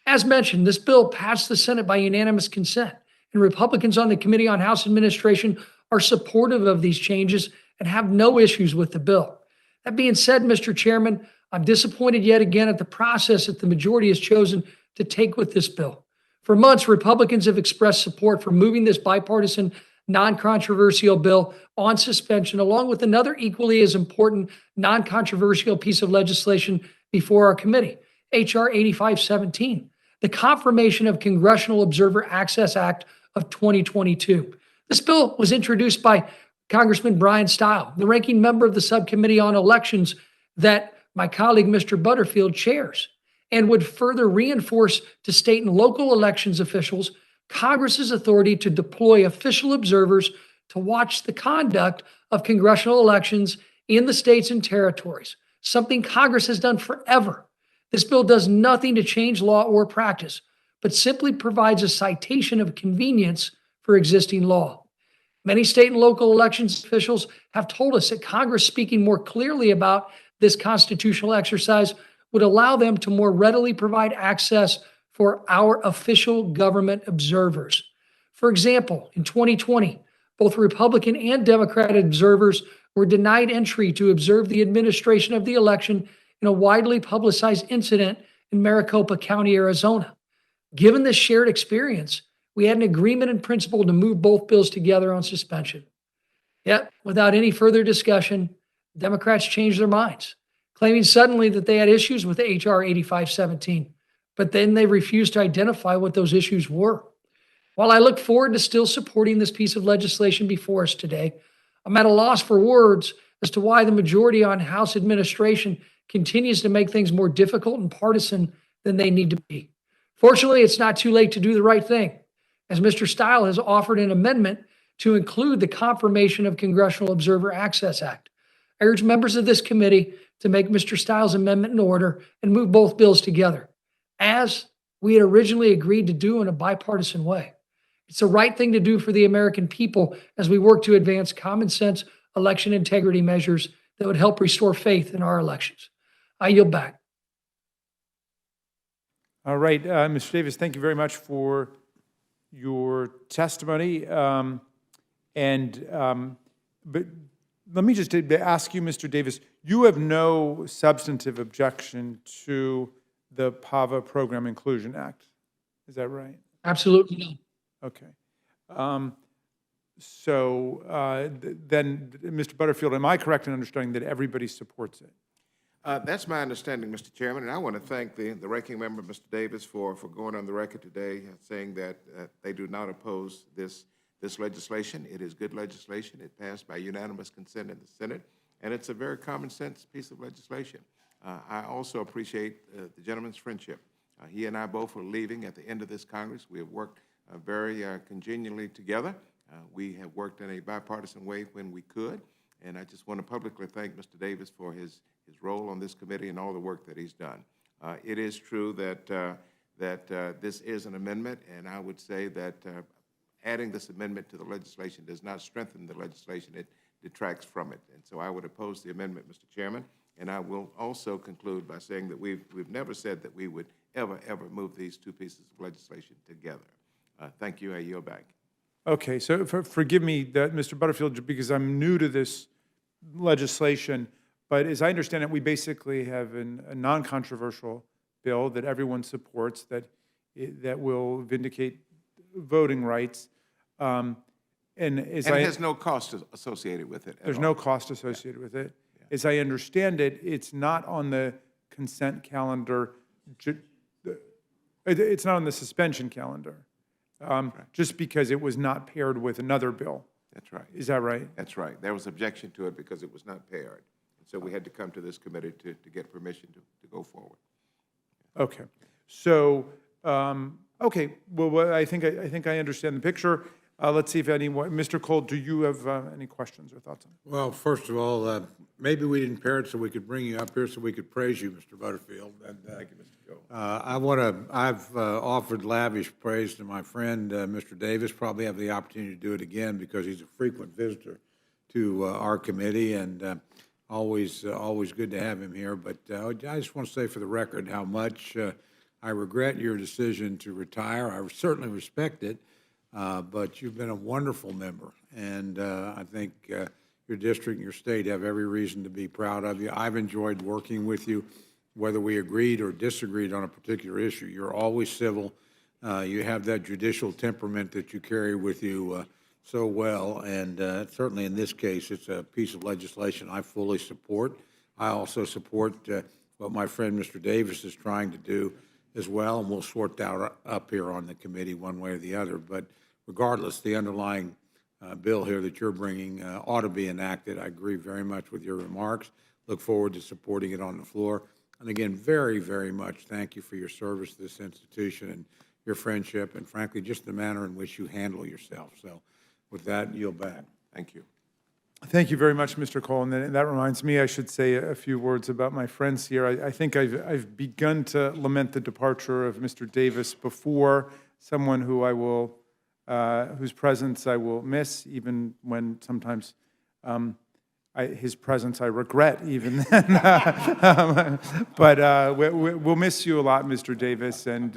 S14: As mentioned, this bill passed the Senate by unanimous consent, and Republicans on the Committee on House Administration are supportive of these changes and have no issues with the bill. That being said, Mr. Chairman, I'm disappointed yet again at the process that the majority has chosen to take with this bill. For months, Republicans have expressed support for moving this bipartisan, non-controversial bill on suspension, along with another equally as important non-controversial piece of legislation before our committee, H.R. 8517, the Confirmation of Congressional Observer Access Act of 2022. This bill was introduced by Congressman Brian Stile, the ranking member of the Subcommittee on Elections that my colleague, Mr. Butterfield, chairs, and would further reinforce to state and local elections officials Congress's authority to deploy official observers to watch the conduct of congressional elections in the states and territories, something Congress has done forever. This bill does nothing to change law or practice, but simply provides a citation of convenience for existing law. Many state and local elections officials have told us that Congress speaking more clearly about this constitutional exercise would allow them to more readily provide access for our official government observers. For example, in 2020, both Republican and Democrat observers were denied entry to observe the administration of the election in a widely publicized incident in Maricopa County, Arizona. Given this shared experience, we had an agreement in principle to move both bills together on suspension. Yet, without any further discussion, Democrats changed their minds, claiming suddenly that they had issues with H.R. 8517, but then they refused to identify what those issues were. While I look forward to still supporting this piece of legislation before us today, I'm at a loss for words as to why the majority on House administration continues to make things more difficult and partisan than they need to be. Fortunately, it's not too late to do the right thing, as Mr. Stile has offered an amendment to include the Confirmation of Congressional Observer Access Act. I urge members of this committee to make Mr. Stiles' amendment in order and move both bills together, as we had originally agreed to do in a bipartisan way. It's the right thing to do for the American people as we work to advance common sense election integrity measures that would help restore faith in our elections. I yield back.
S9: All right, Mr. Davis, thank you very much for your testimony. But let me just ask you, Mr. Davis, you have no substantive objection to the PAVA Program Inclusion Act. Is that right?
S14: Absolutely not.
S9: Okay. Then, Mr. Butterfield, am I correct in understanding that everybody supports it?
S13: That's my understanding, Mr. Chairman, and I want to thank the ranking member, Mr. Davis, for going on the record today saying that they do not oppose this this legislation. It is good legislation. It passed by unanimous consent in the Senate, and it's a very common sense piece of legislation. I also appreciate the gentleman's friendship. He and I both are leaving at the end of this Congress. We have worked very congenially together. We have worked in a bipartisan way when we could, and I just want to publicly thank Mr. Davis for his role on this committee and all the work that he's done. It is true that this is an amendment, and I would say that adding this amendment to the legislation does not strengthen the legislation. It detracts from it. And so I would oppose the amendment, Mr. Chairman. And I will also conclude by saying that we've never said that we would ever move these two pieces of legislation together. Thank you. I yield back.
S9: Okay, so forgive me, Mr. Butterfield, because I'm new to this legislation, but as I understand it, we basically have a non-controversial bill that everyone supports that will vindicate voting rights. And it
S13: has no cost associated with it.
S9: There's no cost associated with it. As I understand it, it's not on the consent calendar. It's not on the suspension calendar, just because it was not paired with another bill.
S13: That's right.
S9: Is that right?
S13: That's right. There was objection to it because it was not paired. And so we had to come to this committee to get permission to go forward.
S9: Okay. So, okay. Well, I think I understand the picture. Let's see if anyone, Mr. Cole, do you have any questions or thoughts on it?
S2: Well, first of all, maybe we didn't pair it so we could bring you up here so we could praise you, Mr. Butterfield. And,
S13: Thank you, Mr. Cole.
S2: I've offered lavish praise to my friend, Mr. Davis. Probably have the opportunity to do it again because he's a frequent visitor to our committee, and always good to have him here. But I just want to say for the record how much I regret your decision to retire. I certainly respect it. But you've been a wonderful member, and I think your district and your state have every reason to be proud of you. I've enjoyed working with you, whether we agreed or disagreed on a particular issue. You're always civil. You have that judicial temperament that you carry with you so well, and certainly in this case, it's a piece of legislation I fully support. I also support what my friend Mr. Davis is trying to do as well, and we'll sort that up here on the committee one way or the other. But regardless, the underlying bill here that you're bringing ought to be enacted. I agree very much with your remarks. Look forward to supporting it on the floor. And again, very, very much thank you for your service to this institution and your friendship, and frankly, just the manner in which you handle yourself. So with that, yield back.
S13: Thank you.
S9: Thank you very much, Mr. Cole. And that reminds me, I should say a few words about my friends here. I think I've begun to lament the departure of Mr. Davis before, someone who I will, whose presence I will miss, even when sometimes his presence I regret even then. But we'll miss you a lot, Mr. Davis, and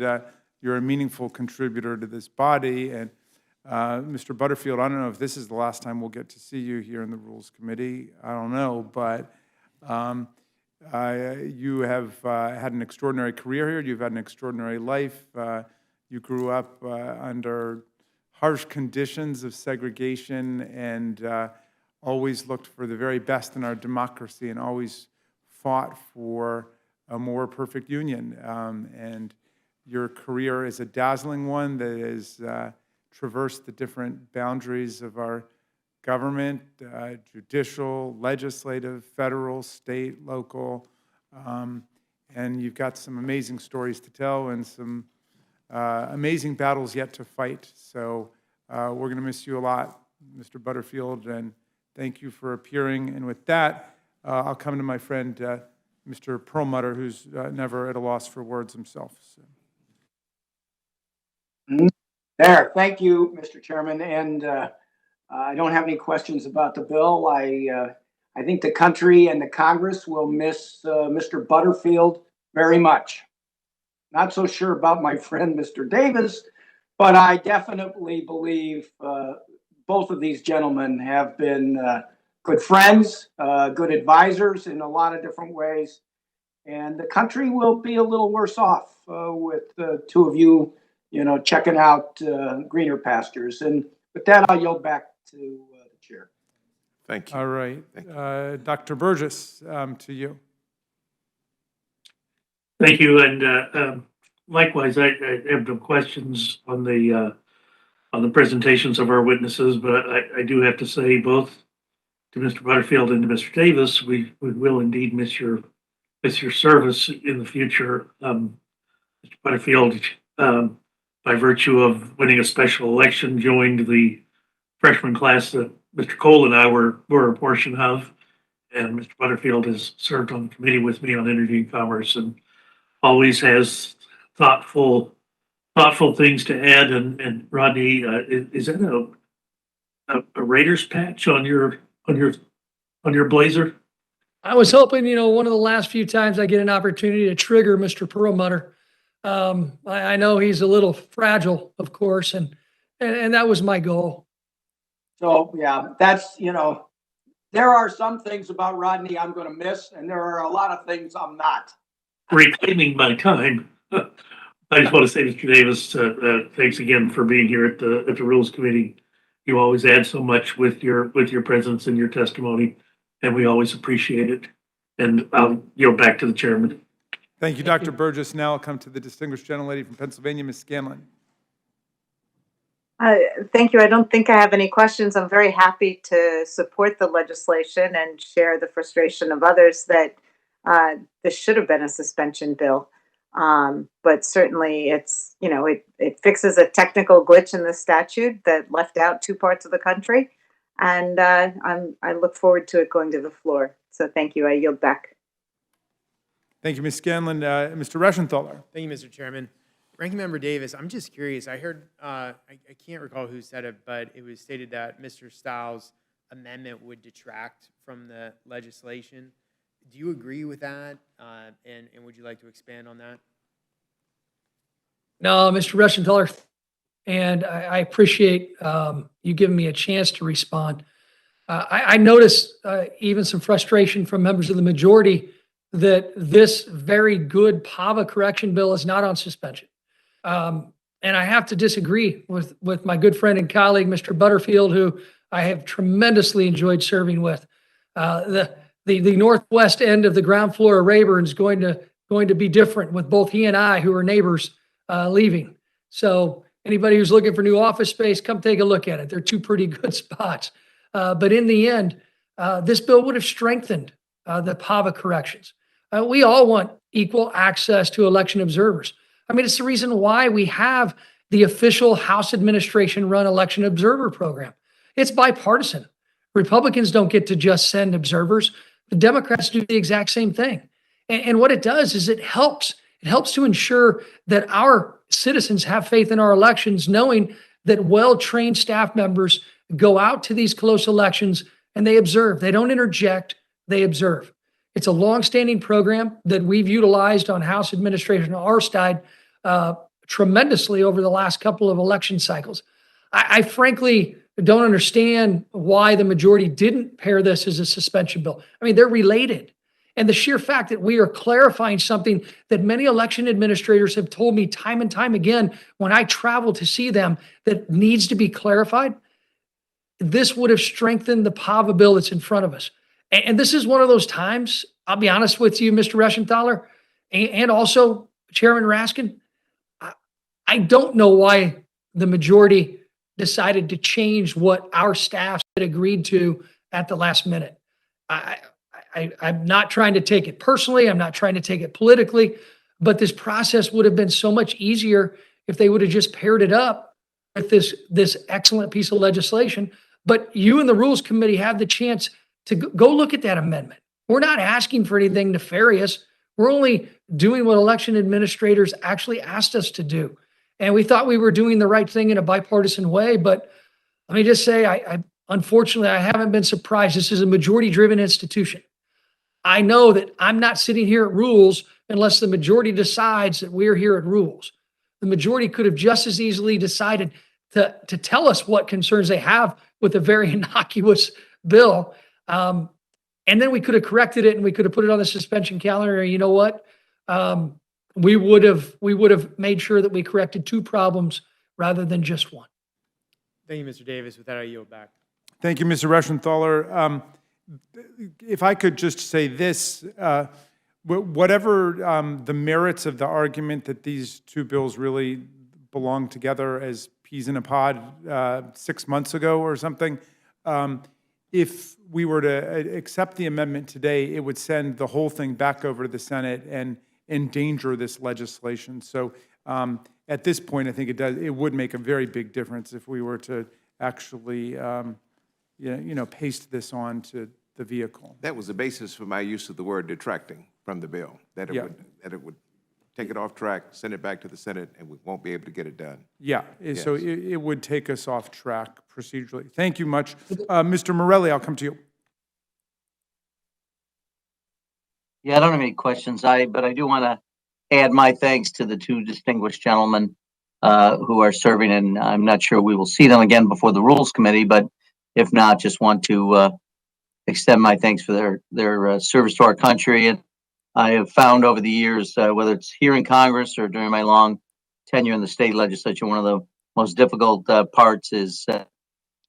S9: you're a meaningful contributor to this body. And Mr. Butterfield, I don't know if this is the last time we'll get to see you here in the Rules Committee. I don't know, but you have had an extraordinary career here. You've had an extraordinary life. You grew up under harsh conditions of segregation and always looked for the very best in our democracy and always fought for a more perfect union. And your career is a dazzling one that has traversed the different boundaries of our government, judicial, legislative, federal, state, local. And you've got some amazing stories to tell and some amazing battles yet to fight. So we're going to miss you a lot, Mr. Butterfield, and thank you for appearing. And with that, I'll come to my friend, Mr. Perlmutter, who's never at a loss for words himself. So.
S5: There, thank you, Mr. Chairman, and I don't have any questions about the bill. I think the country and the Congress will miss Mr. Butterfield very much. Not so sure about my friend, Mr. Davis, but I definitely believe both of these gentlemen have been good friends, good advisors in a lot of different ways, and the country will be a little worse off with the two of you, checking out greener pastures. And with that, I'll yield back to the chair.
S13: Thank you.
S9: All right.
S13: Thank you.
S9: Dr. Burgess, to you.
S6: Thank you, and likewise, I have no questions on the the presentations of our witnesses, but I do have to say both to Mr. Butterfield and to Mr. Davis, we will indeed miss your service in the future. Mr. Butterfield, by virtue of winning a special election, joined the freshman class that Mr. Cole and I were a portion of. And Mr. Butterfield has served on the committee with me on energy and commerce and always has thoughtful things to add. And Rodney, is that a Raiders patch on your blazer?
S14: I was hoping, one of the last few times I get an opportunity to trigger Mr. Perlmutter. I know he's a little fragile, of course, and that was my goal.
S5: So, yeah, that's, there are some things about Rodney I'm going to miss, and there are a lot of things I'm not.
S6: Reclaiming my time. I just want to say, Mr. Davis, thanks again for being here at the Rules Committee. You always add so much with your presence and your testimony, and we always appreciate it. And I'll yield back to the chairman.
S9: Thank you, Dr. Burgess. Now I'll come to the distinguished gentlelady from Pennsylvania, Ms. Scanlon.
S7: Thank you. I don't think I have any questions. I'm very happy to support the legislation and share the frustration of others that this should have been a suspension bill. But certainly it's, it fixes a technical glitch in the statute that left out two parts of the country. And I look forward to it going to the floor. So thank you. I yield back.
S9: Thank you, Ms. Scanlon. Mr. Reschenthaler.
S8: Thank you, Mr. Chairman. Ranking Member Davis, I'm just curious. I heard, I can't recall who said it, but it was stated that Mr. Stiles' amendment would detract from the legislation. Do you agree with that? And would you like to expand on that?
S14: No, Mr. Reschenthaler, and I appreciate you giving me a chance to respond. I noticed even some frustration from members of the majority that this very good PAVA correction bill is not on suspension. And I have to disagree with my good friend and colleague, Mr. Butterfield, who I have tremendously enjoyed serving with. The northwest end of the ground floor of Rayburn is going to be different with both he and I, who are neighbors, leaving. So anybody who's looking for new office space, come take a look at it. They're two pretty good spots. But in the end, this bill would have strengthened the PAVA corrections. We all want equal access to election observers. I mean, it's the reason why we have the official House administration-run election observer program. It's bipartisan. Republicans don't get to just send observers. The Democrats do the exact same thing. And what it does is it helps to ensure that our citizens have faith in our elections, knowing that well-trained staff members go out to these close elections and they observe. They don't interject, they observe. It's a longstanding program that we've utilized on House administration on our side tremendously over the last couple of election cycles. I frankly don't understand why the majority didn't pair this as a suspension bill. I mean, they're related. And the sheer fact that we are clarifying something that many election administrators have told me time and time again when I travel to see them that needs to be clarified, this would have strengthened the PAVA bill that's in front of us. And this is one of those times, I'll be honest with you, Mr. Reschenthaler, and also Chairman Raskin, I don't know why the majority decided to change what our staff had agreed to at the last minute. I'm not trying to take it personally. I'm not trying to take it politically, but this process would have been so much easier if they would have just paired it up with this excellent piece of legislation. But you and the Rules Committee have the chance to go look at that amendment. We're not asking for anything nefarious. We're only doing what election administrators actually asked us to do. And we thought we were doing the right thing in a bipartisan way. But let me just say, unfortunately, I haven't been surprised. This is a majority-driven institution. I know that I'm not sitting here at Rules unless the majority decides that we're here at Rules. The majority could have just as easily decided to tell us what concerns they have with a very innocuous bill. And then we could have corrected it and we could have put it on the suspension calendar. You know what? We would have made sure that we corrected two problems rather than just one.
S8: Thank you, Mr. Davis. With that, I yield back.
S9: Thank you, Mr. Reschenthaler. If I could just say this, whatever the merits of the argument that these two bills really belong together as peas in a pod 6 months ago or something. If we were to accept the amendment today, it would send the whole thing back over to the Senate and endanger this legislation. So at this point, I think it would make a very big difference if we were to actually paste this on to the vehicle.
S13: That was the basis for my use of the word detracting from the bill, that it would take it off track, send it back to the Senate, and we won't be able to get it done.
S9: Yeah, so it would take us off track procedurally. Thank you much. Mr. Morelli, I'll come to you.
S15: Yeah, I don't have any questions, but I do want to add my thanks to the two distinguished gentlemen who are serving, and I'm not sure we will see them again before the Rules Committee, but if not, just want to extend my thanks for their service to our country. And I have found over the years, whether it's here in Congress or during my long tenure in the state legislature, one of the most difficult parts is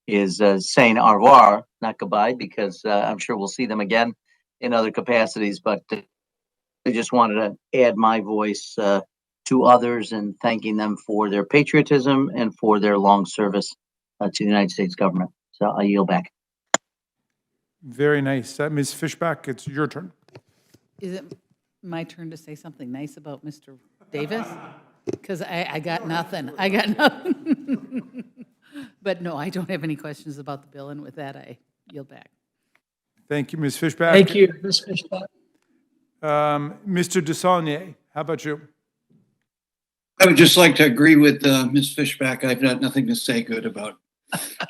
S15: saying au revoir, not goodbye, because I'm sure we'll see them again in other capacities. But I just wanted to add my voice to others and thanking them for their patriotism and for their long service to the United States government. So I yield back.
S9: Very nice. Ms. Fishback, it's your turn.
S11: Is it my turn to say something nice about Mr. Davis? Because I got nothing. I got nothing. But no, I don't have any questions about the bill, and with that, I yield back.
S9: Thank you, Ms. Fishback.
S14: Thank you, Ms. Fishback.
S9: Mr. Desaulnier, how about you?
S10: I would just like to agree with Ms. Fishback. I've got nothing to say good about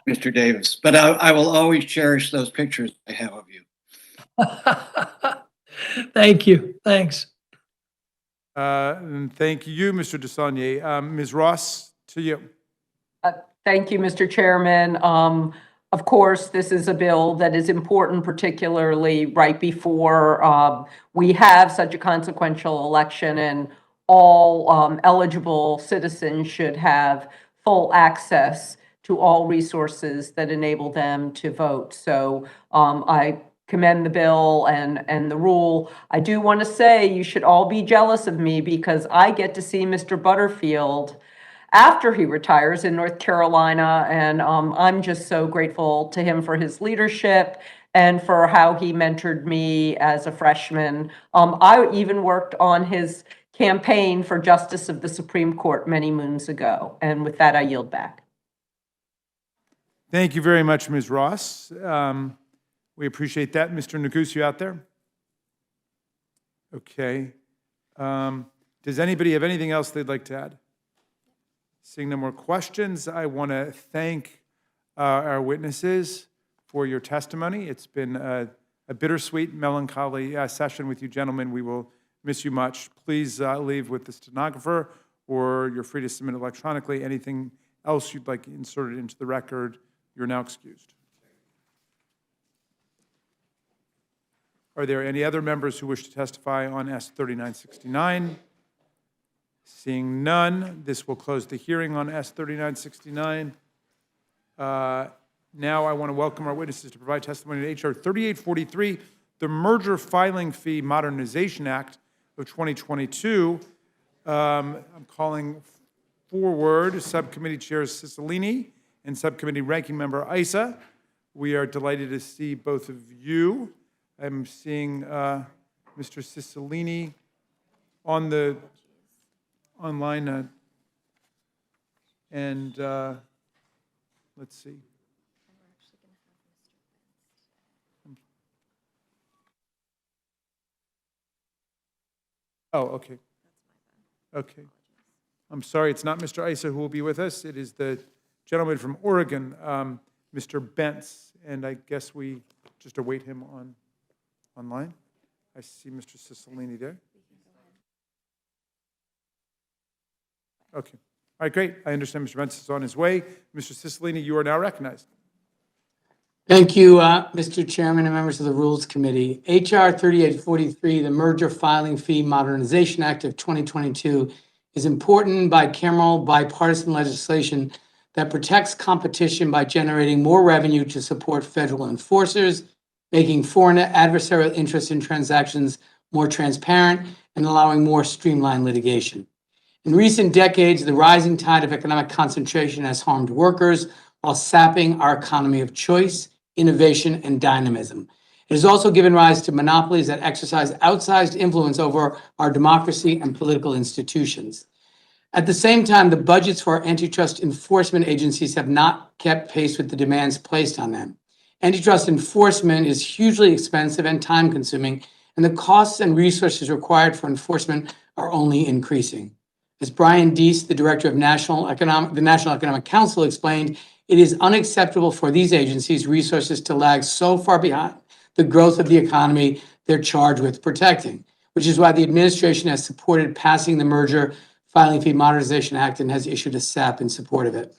S10: Mr. Davis, but I will always cherish those pictures I have of you.
S14: Thank you. Thanks.
S9: And thank you, Mr. Desaulnier. Ms. Ross, to you.
S12: Thank you, Mr. Chairman. Of course, this is a bill that is important, particularly right before we have such a consequential election, and all eligible citizens should have full access to all resources that enable them to vote. So I commend the bill and the rule. I do want to say you should all be jealous of me because I get to see Mr. Butterfield after he retires in North Carolina, and I'm just so grateful to him for his leadership and for how he mentored me as a freshman. I even worked on his campaign for Justice of the Supreme Court many moons ago. And with that, I yield back.
S9: Thank you very much, Ms. Ross. We appreciate that. Mr. Neguse, you out there? Okay. Does anybody have anything else they'd like to add? Seeing no more questions, I want to thank our witnesses for your testimony. It's been a bittersweet, melancholy session with you gentlemen. We will miss you much. Please leave with the stenographer, or you're free to submit electronically. Anything else you'd like inserted into the record, you're now excused. Are there any other members who wish to testify on S3969? Seeing none, this will close the hearing on S3969. Now I want to welcome our witnesses to provide testimony to H.R. 3843, the Merger Filing Fee Modernization Act of 2022. I'm calling forward Subcommittee Chairs Cicilline and Subcommittee Ranking Member Issa. We are delighted to see both of you. I'm seeing Mr. Cicilline on the online, and let's see. Oh, okay. Okay. I'm sorry, it's not Mr. Issa who will be with us. It is the gentleman from Oregon, Mr. Bentz, and I guess we just await him online. I see Mr. Cicilline there. Okay. All right, great. I understand Mr. Bentz is on his way. Mr. Cicilline, you are now recognized.
S16: Thank you, Mr. Chairman and members of the Rules Committee. H.R. 3843, the Merger Filing Fee Modernization Act of 2022, is important bicameral bipartisan legislation that protects competition by generating more revenue to support federal enforcers, making foreign adversarial interest in transactions more transparent, and allowing more streamlined litigation. In recent decades, the rising tide of economic concentration has harmed workers while sapping our economy of choice, innovation, and dynamism. It has also given rise to monopolies that exercise outsized influence over our democracy and political institutions. At the same time, the budgets for our antitrust enforcement agencies have not kept pace with the demands placed on them. Antitrust enforcement is hugely expensive and time-consuming, and the costs and resources required for enforcement are only increasing. As Brian Deese, the director of the National Economic Council, explained, it is unacceptable for these agencies' resources to lag so far behind the growth of the economy they're charged with protecting, which is why the administration has supported passing the Merger Filing Fee Modernization Act and has issued a SAP in support of it.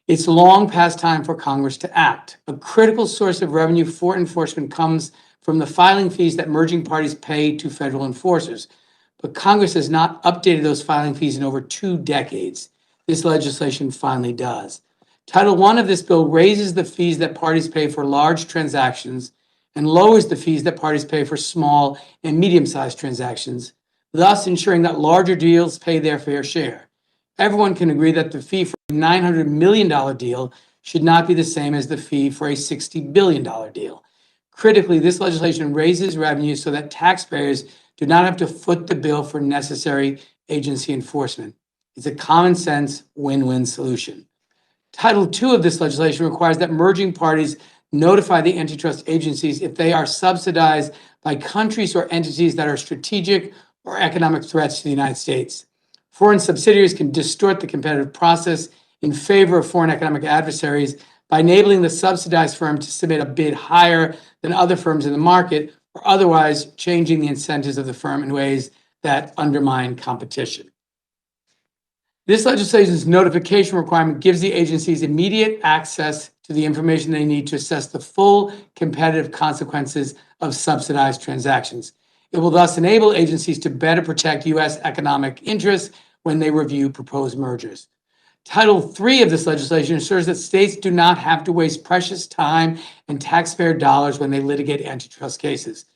S16: It's long past time for Congress to act. A critical source of revenue for enforcement comes from the filing fees that merging parties pay to federal enforcers. But Congress has not updated those filing fees in over 2 decades. This legislation finally does. Title I of this bill raises the fees that parties pay for large transactions and lowers the fees that parties pay for small and medium-sized transactions, thus ensuring that larger deals pay their fair share. Everyone can agree that the fee for a $900 million deal should not be the same as the fee for a $60 billion deal. Critically, this legislation raises revenue so that taxpayers do not have to foot the bill for necessary agency enforcement. It's a common sense win-win solution. Title II of this legislation requires that merging parties notify the antitrust agencies if they are subsidized by countries or entities that are strategic or economic threats to the United States. Foreign subsidiaries can distort the competitive process in favor of foreign economic adversaries by enabling the subsidized firm to submit a bid higher than other firms in the market, or otherwise changing the incentives of the firm in ways that undermine competition. This legislation's notification requirement gives the agencies immediate access to the information they need to assess the full competitive consequences of subsidized transactions. It will thus enable agencies to better protect U.S. economic interests when they review proposed mergers. Title III of this legislation ensures that states do not have to waste precious time and taxpayer dollars when they litigate antitrust cases.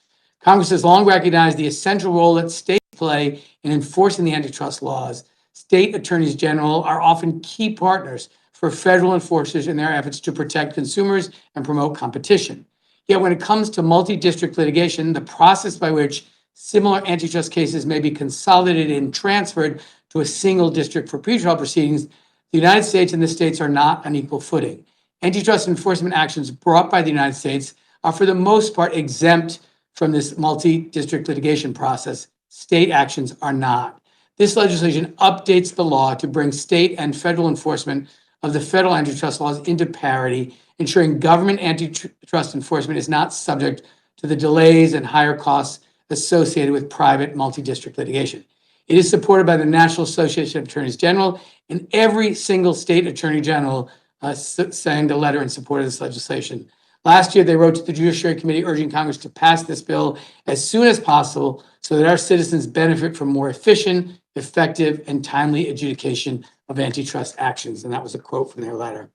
S16: Congress has long recognized the essential role that states play in enforcing the antitrust laws. State attorneys general are often key partners for federal enforcers in their efforts to protect consumers and promote competition. Yet when it comes to multi-district litigation, the process by which similar antitrust cases may be consolidated and transferred to a single district for pretrial proceedings, the United States and the states are not on equal footing. Antitrust enforcement actions brought by the United States are for the most part exempt from this multi-district litigation process. State actions are not. This legislation updates the law to bring state and federal enforcement of the federal antitrust laws into parity, ensuring government antitrust enforcement is not subject to the delays and higher costs associated with private multi-district litigation. It is supported by the National Association of Attorneys General, and every single state attorney general signed a letter in support of this legislation. Last year, they wrote to the Judiciary Committee urging Congress to pass this bill as soon as possible so that our citizens benefit from more efficient, effective, and timely adjudication of antitrust actions. And that was a quote from their letter.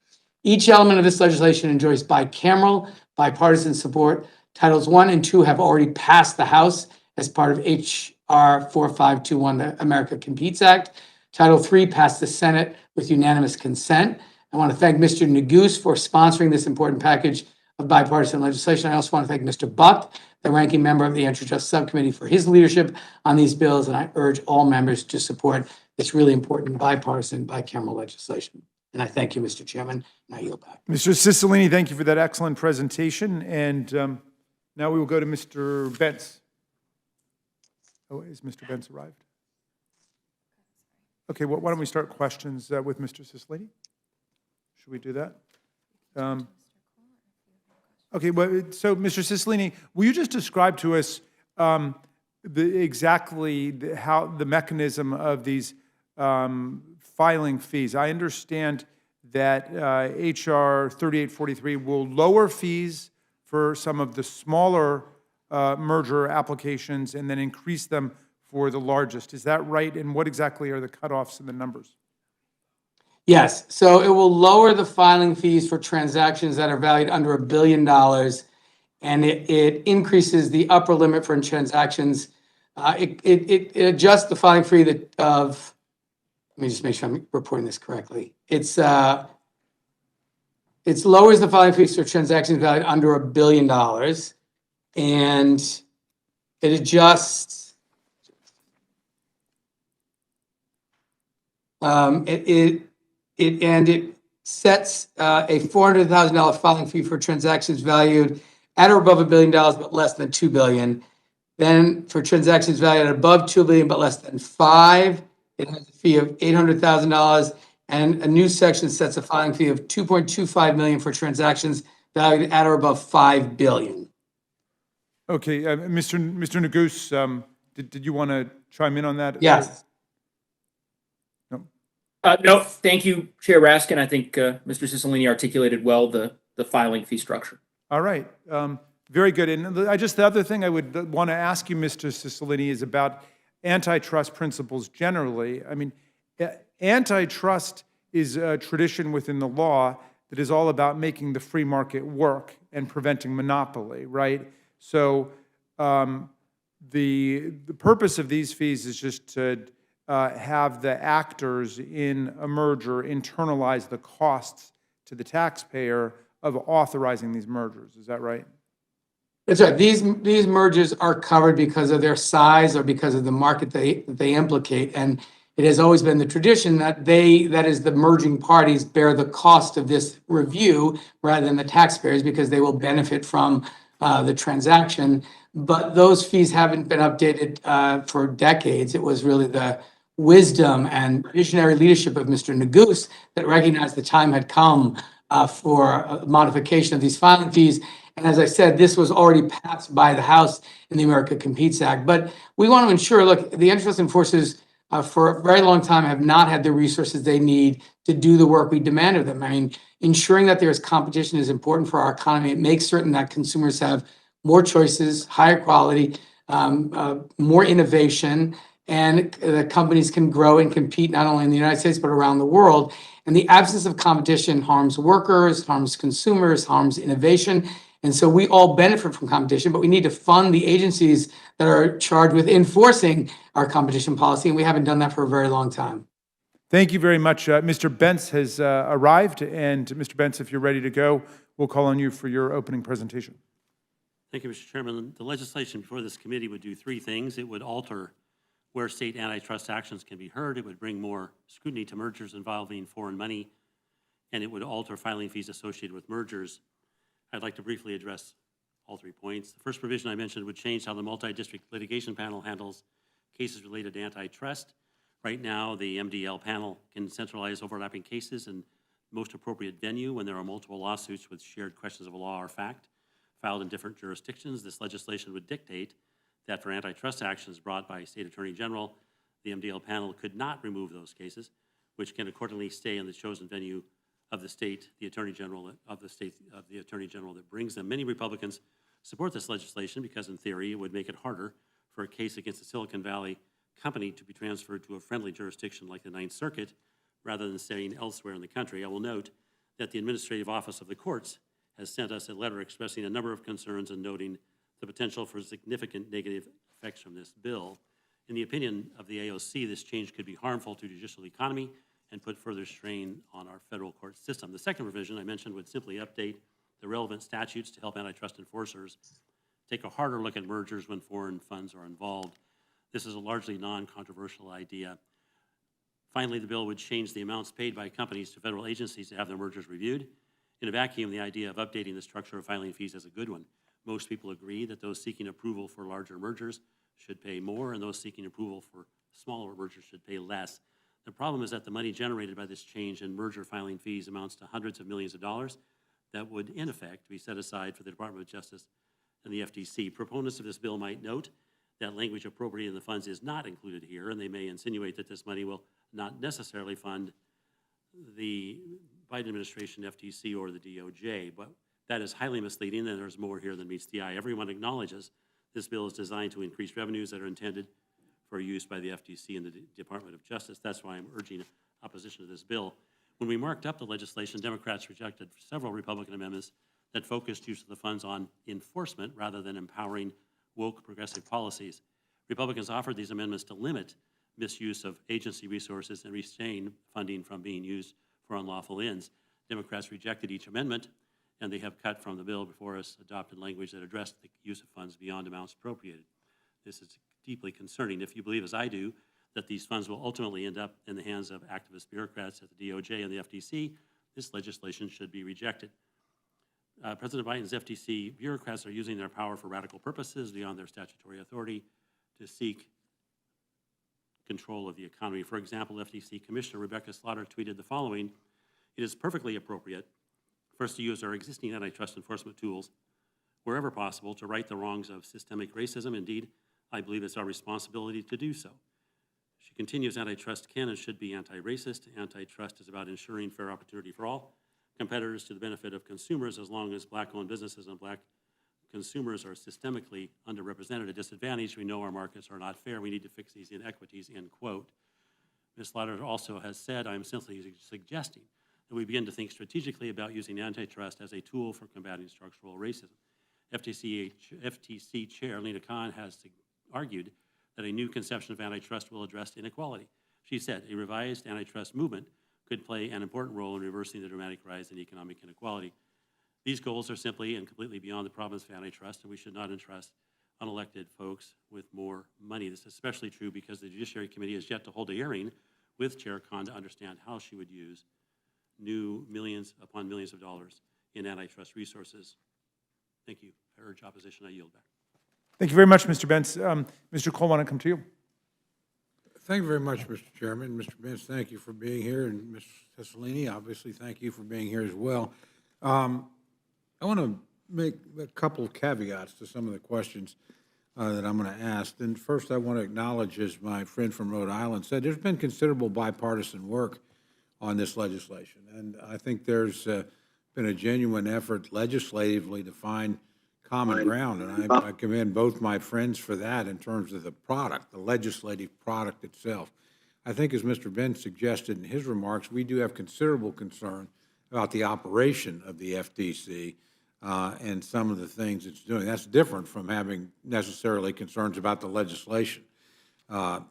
S16: Each element of this legislation enjoys bipartisan support. Titles I and II have already passed the House as part of H.R. 4521, the America Competes Act. Title III passed the Senate with unanimous consent. I want to thank Mr. Neguse for sponsoring this important package of bipartisan legislation. I also want to thank Mr. Buck, the ranking member of the Antitrust Subcommittee, for his leadership on these bills, and I urge all members to support this really important bipartisan, bicameral legislation. And I thank you, Mr. Chairman, and I yield back.
S9: Mr. Cicilline, thank you for that excellent presentation. And now we will go to Mr. Bentz. Oh, is Mr. Bentz arrived? Okay, well, why don't we start questions with Mr. Cicilline? Should we do that? Okay, well, so Mr. Cicilline, will you just describe to us how the mechanism of these filing fees? I understand that HR 3843 will lower fees for some of the smaller merger applications and then increase them for the largest. Is that right? And what exactly are the cutoffs and the numbers?
S16: Yes, so it will lower the filing fees for transactions that are valued under $1 billion, and it increases the upper limit for transactions. It adjusts the filing fee of let me just make sure I'm reporting this correctly. It's lowers the filing fees for transactions valued under $1 billion. And it adjusts, it sets a $400,000 filing fee for transactions valued at or above $1 billion, but less than $2 billion. Then for transactions valued at above $2 billion, but less than $5 billion, it has a fee of $800,000. And a new section sets a filing fee of $2.25 million for transactions valued at or above $5 billion.
S9: Okay, Mr. Naguse, did you want to chime in on that?
S16: Yes.
S17: No, thank you, Chair Raskin. I think Mr. Cicilline articulated well the filing fee structure.
S9: All right, very good. And the other thing I would want to ask you, Mr. Cicilline, is about antitrust principles generally. I mean, antitrust is a tradition within the law that is all about making the free market work and preventing monopoly, right? So the purpose of these fees is just to have the actors in a merger internalize the costs to the taxpayer of authorizing these mergers. Is that right?
S16: That's right. These mergers are covered because of their size or because of the market they implicate. And it has always been the tradition that that is the merging parties, bear the cost of this review rather than the taxpayers, because they will benefit from the transaction. But those fees haven't been updated for decades. It was really the wisdom and visionary leadership of Mr. Naguse that recognized the time had come for a modification of these filing fees. And as I said, this was already passed by the House in the America Competes Act. But we want to ensure, look, the antitrust enforcers for a very long time have not had the resources they need to do the work we demand of them. I mean, ensuring that there is competition is important for our economy. It makes certain that consumers have more choices, higher quality, more innovation, and the companies can grow and compete not only in the United States, but around the world. And the absence of competition harms workers, harms consumers, harms innovation. And so we all benefit from competition, but we need to fund the agencies that are charged with enforcing our competition policy, and we haven't done that for a very long time.
S9: Thank you very much. Mr. Bentz has arrived, and Mr. Bentz, if you're ready to go, we'll call on you for your opening presentation.
S18: Thank you, Mr. Chairman. The legislation before this committee would do three things. It would alter where state antitrust actions can be heard. It would bring more scrutiny to mergers involving foreign money, and it would alter filing fees associated with mergers. I'd like to briefly address all 3 points. The first provision I mentioned would change how the multi-district litigation panel handles cases related to antitrust. Right now, the MDL panel can centralize overlapping cases in most appropriate venue when there are multiple lawsuits with shared questions of law or fact filed in different jurisdictions. This legislation would dictate that for antitrust actions brought by State Attorney General, the MDL panel could not remove those cases, which can accordingly stay in the chosen venue of the state, the Attorney General of the state, of the Attorney General that brings them. Many Republicans support this legislation because, in theory, it would make it harder for a case against a Silicon Valley company to be transferred to a friendly jurisdiction like the Ninth Circuit, rather than staying elsewhere in the country. I will note that the Administrative Office of the Courts has sent us a letter expressing a number of concerns and noting the potential for significant negative effects from this bill. In the opinion of the AOC, this change could be harmful to judicial economy and put further strain on our federal court system. The second provision I mentioned would simply update the relevant statutes to help antitrust enforcers take a harder look at mergers when foreign funds are involved. This is a largely non-controversial idea. Finally, the bill would change the amounts paid by companies to federal agencies to have their mergers reviewed. In a vacuum, the idea of updating the structure of filing fees is a good one. Most people agree that those seeking approval for larger mergers should pay more, and those seeking approval for smaller mergers should pay less. The problem is that the money generated by this change in merger filing fees amounts to hundreds of millions of dollars that would, in effect, be set aside for the Department of Justice and the FTC. Proponents of this bill might note that language appropriated in the funds is not included here, and they may insinuate that this money will not necessarily fund the Biden administration, FTC, or the DOJ, but that is highly misleading, and there's more here than meets the eye. Everyone acknowledges this bill is designed to increase revenues that are intended for use by the FTC and the Department of Justice. That's why I'm urging opposition to this bill. When we marked up the legislation, Democrats rejected several Republican amendments that focused use of the funds on enforcement rather than empowering woke progressive policies. Republicans offered these amendments to limit misuse of agency resources and restrain funding from being used for unlawful ends. Democrats rejected each amendment, and they have cut from the bill before us adopted language that addressed the use of funds beyond amounts appropriated. This is deeply concerning. If you believe, as I do, that these funds will ultimately end up in the hands of activist bureaucrats at the DOJ and the FTC, this legislation should be rejected. President Biden's FTC bureaucrats are using their power for radical purposes beyond their statutory authority to seek control of the economy. For example, FTC Commissioner Rebecca Slaughter tweeted the following: "It is perfectly appropriate first to use our existing antitrust enforcement tools wherever possible to right the wrongs of systemic racism. Indeed, I believe it's our responsibility to do so." She continues, "Antitrust can and should be anti-racist. Antitrust is about ensuring fair opportunity for all competitors to the benefit of consumers. As long as Black-owned businesses and Black consumers are systemically underrepresented at disadvantage, we know our markets are not fair. We need to fix these inequities," end quote. Ms. Slaughter also has said, "I am simply suggesting that we begin to think strategically about using antitrust as a tool for combating structural racism." FTC Chair Lena Khan has argued that a new conception of antitrust will address inequality. She said, "A revised antitrust movement could play an important role in reversing the dramatic rise in economic inequality. These goals are simply and completely beyond the province of antitrust, and we should not entrust unelected folks with more money." This is especially true because the Judiciary Committee has yet to hold a hearing with Chair Khan to understand how she would use new millions upon millions of dollars in antitrust resources. Thank you. I urge opposition. I yield back.
S9: Thank you very much, Mr. Benz. Mr. Cole, want to come to you?
S2: Thank you very much, Mr. Chairman. Mr. Benz, thank you for being here, and Ms. Cicilline, obviously, thank you for being here as well. I want to make a couple of caveats to some of the questions that I'm going to ask. And first, I want to acknowledge, as my friend from Rhode Island said, there's been considerable bipartisan work on this legislation. And I think there's been a genuine effort legislatively to find common ground. And I commend both my friends for that in terms of the product, the legislative product itself. I think, as Mr. Benz suggested in his remarks, we do have considerable concern about the operation of the FTC and some of the things it's doing. That's different from having necessarily concerns about the legislation. We're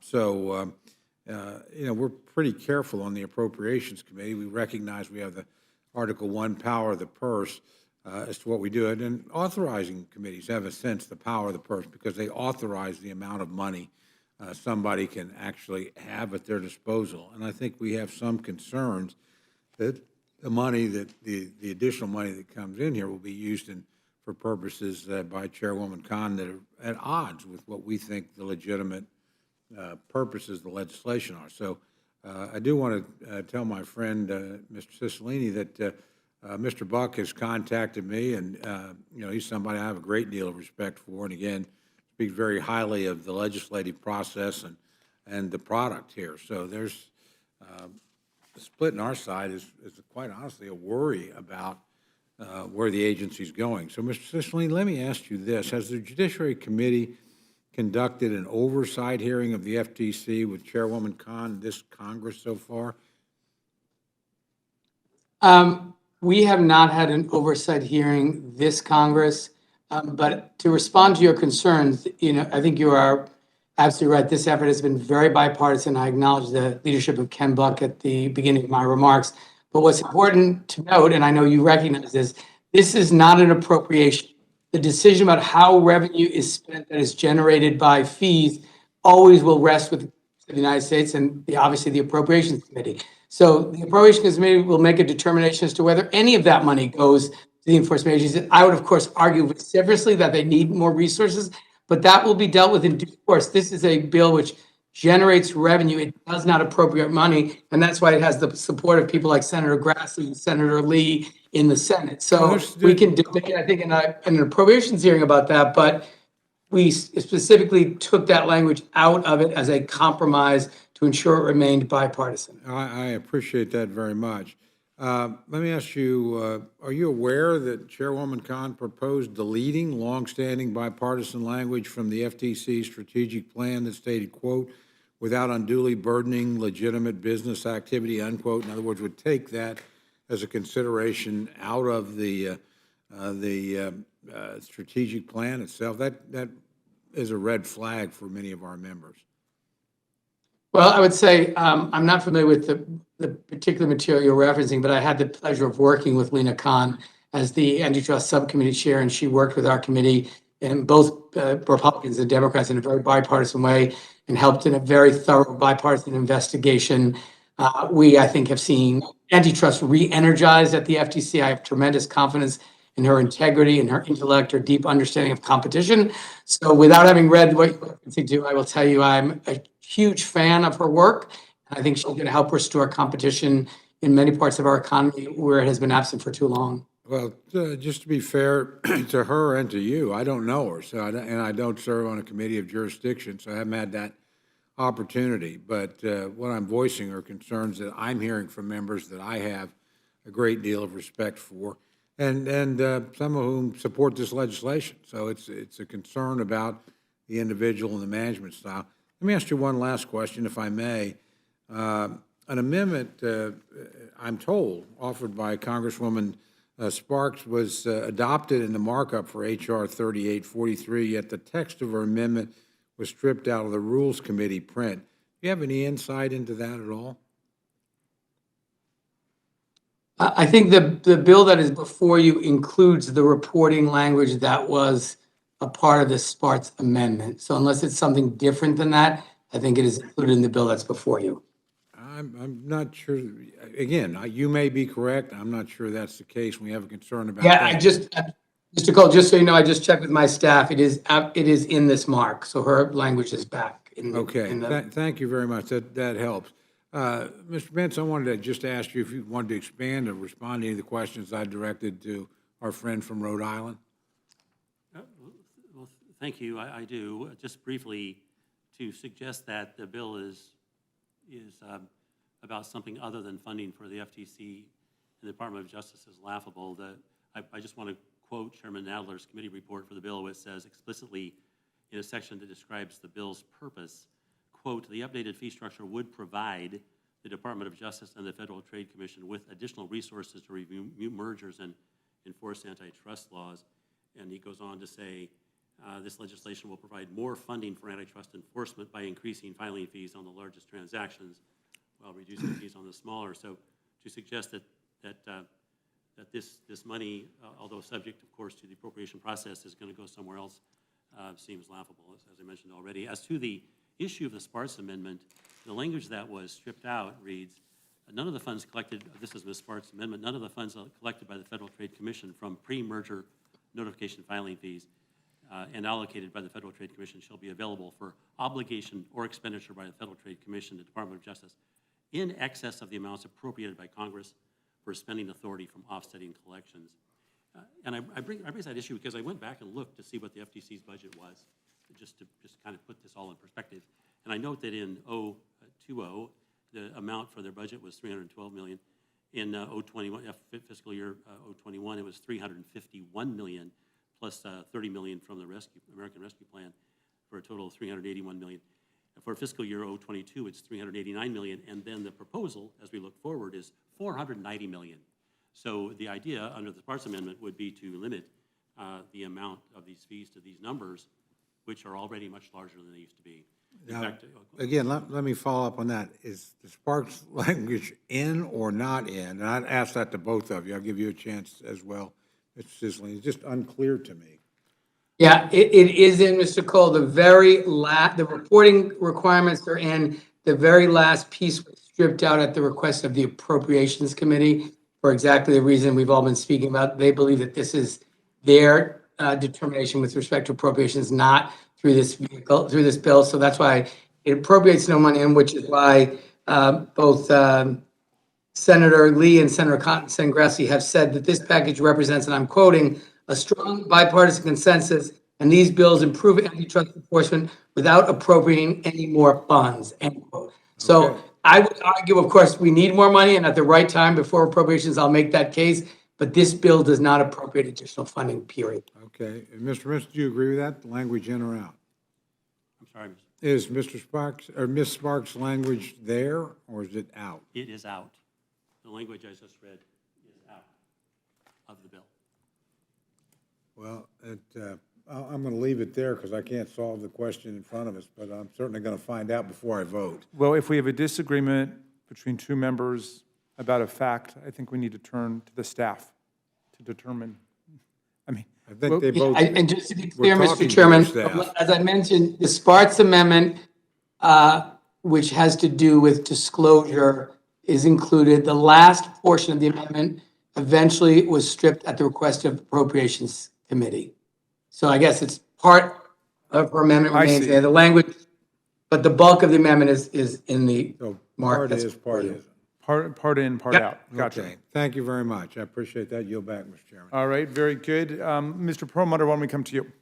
S2: pretty careful on the Appropriations Committee. We recognize we have the Article I power of the purse as to what we do. And authorizing committees have, a sense, the power of the purse because they authorize the amount of money somebody can actually have at their disposal. And I think we have some concerns that the money, the additional money that comes in here will be used for purposes by Chairwoman Khan that are at odds with what we think the legitimate purposes of the legislation are. So I do want to tell my friend, Mr. Cicilline, that Mr. Buck has contacted me, and he's somebody I have a great deal of respect for, and again, speaks very highly of the legislative process and the product here. So there's the split in our side is quite honestly a worry about where the agency's going. So, Mr. Cicilline, let me ask you this. Has the Judiciary Committee conducted an oversight hearing of the FTC with Chairwoman Khan this Congress so far?
S16: We have not had an oversight hearing this Congress, but to respond to your concerns, I think you are absolutely right. This effort has been very bipartisan. I acknowledge the leadership of Ken Buck at the beginning of my remarks. But what's important to note, and I know you recognize this is not an appropriation. The decision about how revenue is spent that is generated by fees always will rest with the United States and obviously the Appropriations Committee. So the Appropriations Committee will make a determination as to whether any of that money goes to the enforcement agencies. I would, of course, argue vociferously that they need more resources, but that will be dealt with in due course. This is a bill which generates revenue. It does not appropriate money, and that's why it has the support of people like Senator Grassley and Senator Lee in the Senate. So we can debate, I think, in an appropriations hearing about that, but we specifically took that language out of it as a compromise to ensure it remained bipartisan.
S2: I appreciate that very much. Let me ask you, are you aware that Chairwoman Khan proposed deleting longstanding bipartisan language from the FTC strategic plan that stated, quote, "without unduly burdening legitimate business activity," unquote? In other words, would take that as a consideration out of the strategic plan itself. That is a red flag for many of our members.
S16: Well, I would say, I'm not familiar with the particular material you're referencing, but I had the pleasure of working with Lena Khan as the antitrust subcommittee chair, and she worked with our committee and both Republicans and Democrats in a very bipartisan way and helped in a very thorough bipartisan investigation. We, I think, have seen antitrust re-energized at the FTC. I have tremendous confidence in her integrity and her intellect, her deep understanding of competition. So without having read what you do, I will tell you I'm a huge fan of her work. I think she's going to help restore competition in many parts of our economy where it has been absent for too long.
S2: Well, just to be fair to her and to you, I don't know her, and I don't serve on a committee of jurisdiction, so I haven't had that opportunity. But what I'm voicing are concerns that I'm hearing from members that I have a great deal of respect for, and some of whom support this legislation. So it's a concern about the individual and the management style. Let me ask you one last question, if I may. An amendment, I'm told, offered by Congresswoman Sparks was adopted in the markup for H.R. 3843, yet the text of her amendment was stripped out of the Rules Committee print. Do you have any insight into that at all?
S16: I think the bill that is before you includes the reporting language that was a part of the Sparks amendment. So unless it's something different than that, I think it is included in the bill that's before you.
S2: I'm not sure. Again, you may be correct. I'm not sure that's the case. We have a concern about
S16: Yeah,
S2: that.
S16: Mr. Cole, just so you know, I just checked with my staff. It is in this mark, so her language is back.
S2: Okay, thank you very much. That helps. Mr. Pence, I wanted to just ask you if you wanted to expand or respond to any of the questions I directed to our friend from Rhode Island.
S18: Well, thank you. I do. Just briefly, to suggest that the bill is about something other than funding for the FTC and the Department of Justice is laughable. I just want to quote Chairman Nadler's committee report for the bill, which says explicitly in a section that describes the bill's purpose, quote, the updated fee structure would provide the Department of Justice and the Federal Trade Commission with additional resources to review mergers and enforce antitrust laws. And he goes on to say, this legislation will provide more funding for antitrust enforcement by increasing filing fees on the largest transactions while reducing fees on the smaller. So to suggest that this money, although subject, of course, to the appropriation process, is going to go somewhere else seems laughable, as I mentioned already. As to the issue of the Sparks Amendment, the language that was stripped out reads, none of the funds collected, this is Ms. Sparks' amendment, none of the funds collected by the Federal Trade Commission from pre-merger notification filing fees and allocated by the Federal Trade Commission shall be available for obligation or expenditure by the Federal Trade Commission, the Department of Justice, in excess of the amounts appropriated by Congress for spending authority from offsetting collections. And I raise that issue because I went back and looked to see what the FTC's budget was, just to kind of put this all in perspective. And I note that in 020, the amount for their budget was $312 million. In 021, fiscal year 021, it was $351 million, plus $30 million from the American Rescue Plan, for a total of $381 million. For fiscal year 022, it's $389 million, and then the proposal, as we look forward, is $490 million. So the idea under the Sparks Amendment would be to limit the amount of these fees to these numbers, which are already much larger than they used to be. In
S2: Now,
S18: fact,
S2: again, let me follow up on that. Is the Sparks language in or not in? And I'd ask that to both of you. I'll give you a chance as well, Mr. Cicilline. It's just unclear to me.
S16: Yeah, it is in, Mr. Cole. The reporting requirements are in. The very last piece was stripped out at the request of the Appropriations Committee for exactly the reason we've all been speaking about. They believe that this is their determination with respect to appropriations, not through this bill. So that's why it appropriates no money in, which is why both Senator Lee and Senator Cotton-Sengrassi have said that this package represents, and I'm quoting, a strong bipartisan consensus, and these bills improve antitrust enforcement without appropriating any more funds, end quote. So I would argue, of course, we need more money, and at the right time before appropriations, I'll make that case, but this bill does not appropriate additional funding, period.
S2: Okay. And Mr. Pence, do you agree with that? The language in or out?
S18: I'm sorry,
S2: Is Mr. Sparks or Ms. Sparks' language there, or is it out?
S18: it is out. The language I just read is out of the bill.
S2: Well, I'm going to leave it there because I can't solve the question in front of us, but I'm certainly going to find out before I vote.
S9: Well, if we have a disagreement between two members about a fact, I think we need to turn to the staff to determine. I mean,
S2: I think they
S16: Yeah,
S2: both.
S16: and just to be
S2: we're
S16: clear,
S2: talking
S16: Mr.
S2: to
S16: Chairman,
S2: the staff.
S16: as I mentioned, the Sparks Amendment, which has to do with disclosure, is included. The last portion of the amendment eventually was stripped at the request of Appropriations Committee. So I guess it's part of her amendment
S9: I
S16: remains
S9: see.
S16: there. The language, but the bulk of the amendment is in the
S2: So
S16: mark.
S2: part
S16: that's
S2: is,
S16: before
S2: part
S16: you.
S2: isn't.
S9: part in, part
S16: Yep.
S9: out. Gotcha.
S2: Okay, thank you very much. I appreciate that. Yield back, Mr. Chairman.
S9: All right, very good. Mr. Perlmutter, why don't we come to you?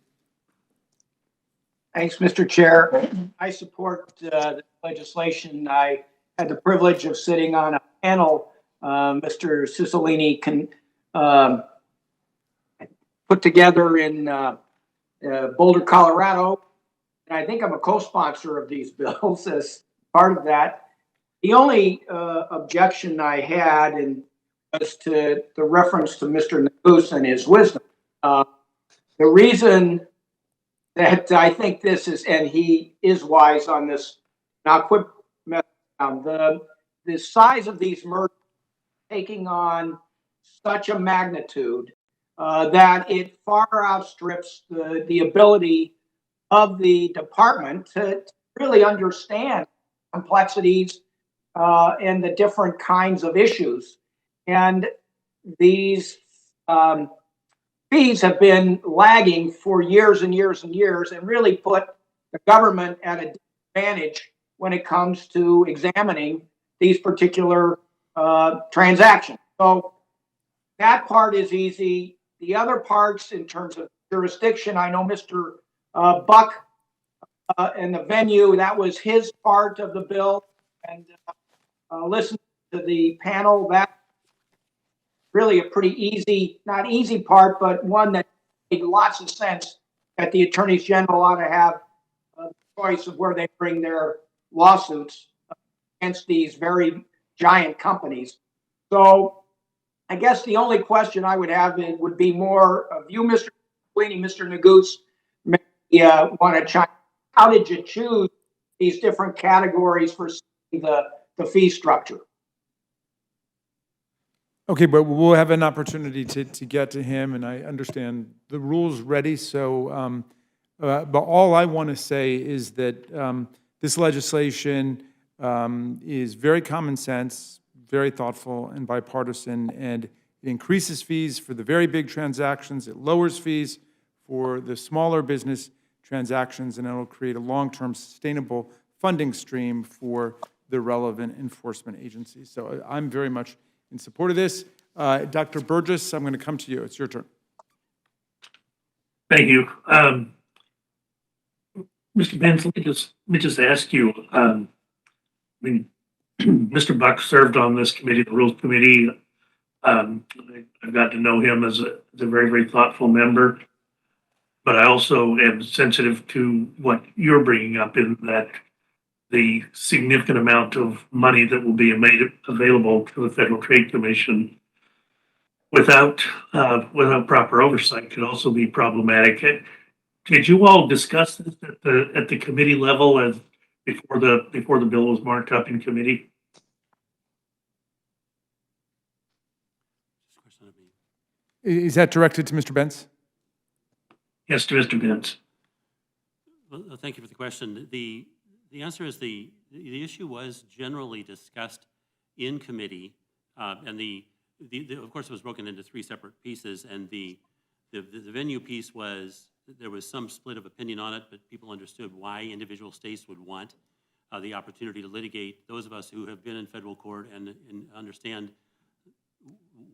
S5: Thanks, Mr. Chair. I support the legislation. I had the privilege of sitting on a panel Mr. Cicilline put together in Boulder, Colorado. And I think I'm a co-sponsor of these bills as part of that. The only objection I had was to the reference to Mr. Nagus and his wisdom. The reason that I think this is, and he is wise on this, now quit messing around. The size of these mergers taking on such a magnitude that it far outstrips the ability of the department to really understand complexities and the different kinds of issues. And these fees have been lagging for years and years and years and really put the government at a disadvantage when it comes to examining these particular transactions. So that part is easy. The other parts in terms of jurisdiction, I know Mr. Buck and the venue, that was his part of the bill. And listen to the panel, that really a pretty easy, not easy part, but one that made lots of sense that the attorneys general ought to have a choice of where they bring their lawsuits against these very giant companies. So I guess the only question I would have would be more of you, Mr. Cicilline, Mr. Nagus, want to chime. How did you choose these different categories for the fee structure?
S9: Okay, but we'll have an opportunity to get to him, and I understand the rule's ready, so, but all I want to say is that this legislation is very common sense, very thoughtful and bipartisan, and it increases fees for the very big transactions, it lowers fees for the smaller business transactions, and it'll create a long-term sustainable funding stream for the relevant enforcement agencies. So I'm very much in support of this. Dr. Burgess, I'm going to come to you. It's your turn.
S6: Thank you. Mr. Benz, let me just ask you, I mean, Mr. Buck served on this committee, the Rules Committee. I've got to know him as a very, very thoughtful member. But I also am sensitive to what you're bringing up in that the significant amount of money that will be made available to the Federal Trade Commission without proper oversight could also be problematic. Did you all discuss this at the committee level as before the bill was marked up in committee?
S9: Is that directed to Mr. Benz?
S6: Yes, to Mr. Benz.
S18: Well, thank you for the question. The answer is the issue was generally discussed in committee, and of course, it was broken into three separate pieces, and the venue piece was, there was some split of opinion on it, but people understood why individual states would want the opportunity to litigate. Those of us who have been in federal court and understand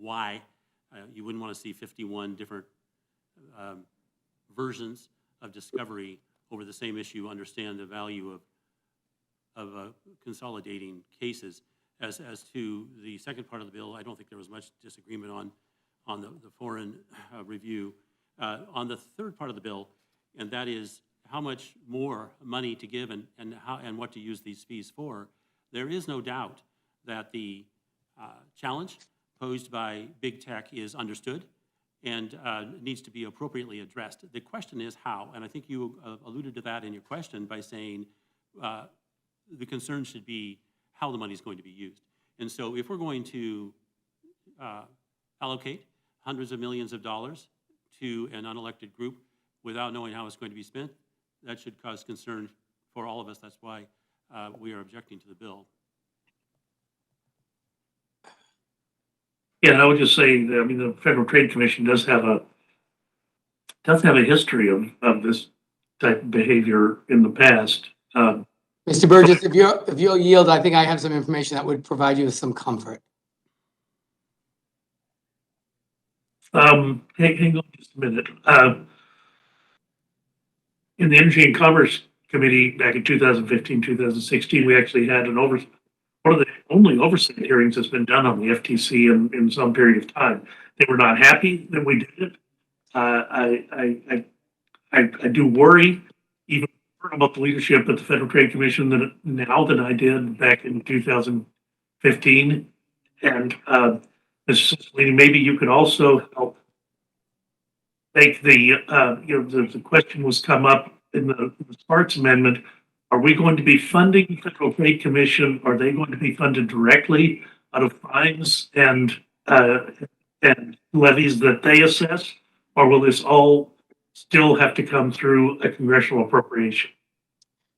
S18: why you wouldn't want to see 51 different versions of discovery over the same issue, understand the value of consolidating cases. As to the second part of the bill, I don't think there was much disagreement on the foreign review. On the third part of the bill, and that is how much more money to give and what to use these fees for, there is no doubt that the challenge posed by big tech is understood and needs to be appropriately addressed. The question is how, and I think you alluded to that in your question by saying the concern should be how the money is going to be used. And so if we're going to allocate hundreds of millions of dollars to an unelected group without knowing how it's going to be spent, that should cause concern for all of us. That's why we are objecting to the bill.
S6: Yeah, I would just say that, I mean, the Federal Trade Commission does have a history of this type of behavior in the past.
S16: Mr. Burgess, if you'll yield, I think I have some information that would provide you with some comfort.
S6: Hang on just a minute. In the Energy and Commerce Committee back in 2015, 2016, we actually had one of the only oversight hearings that's been done on the FTC in some period of time. They were not happy that we did it. I do worry even more about the leadership at the Federal Trade Commission now than I did back in 2015. And Mr. Cicilline, maybe you could also help make the question was come up in the Sparks Amendment. Are we going to be funding the Federal Trade Commission? Are they going to be funded directly out of fines and levies that they assess? Or will this all still have to come through a congressional appropriation?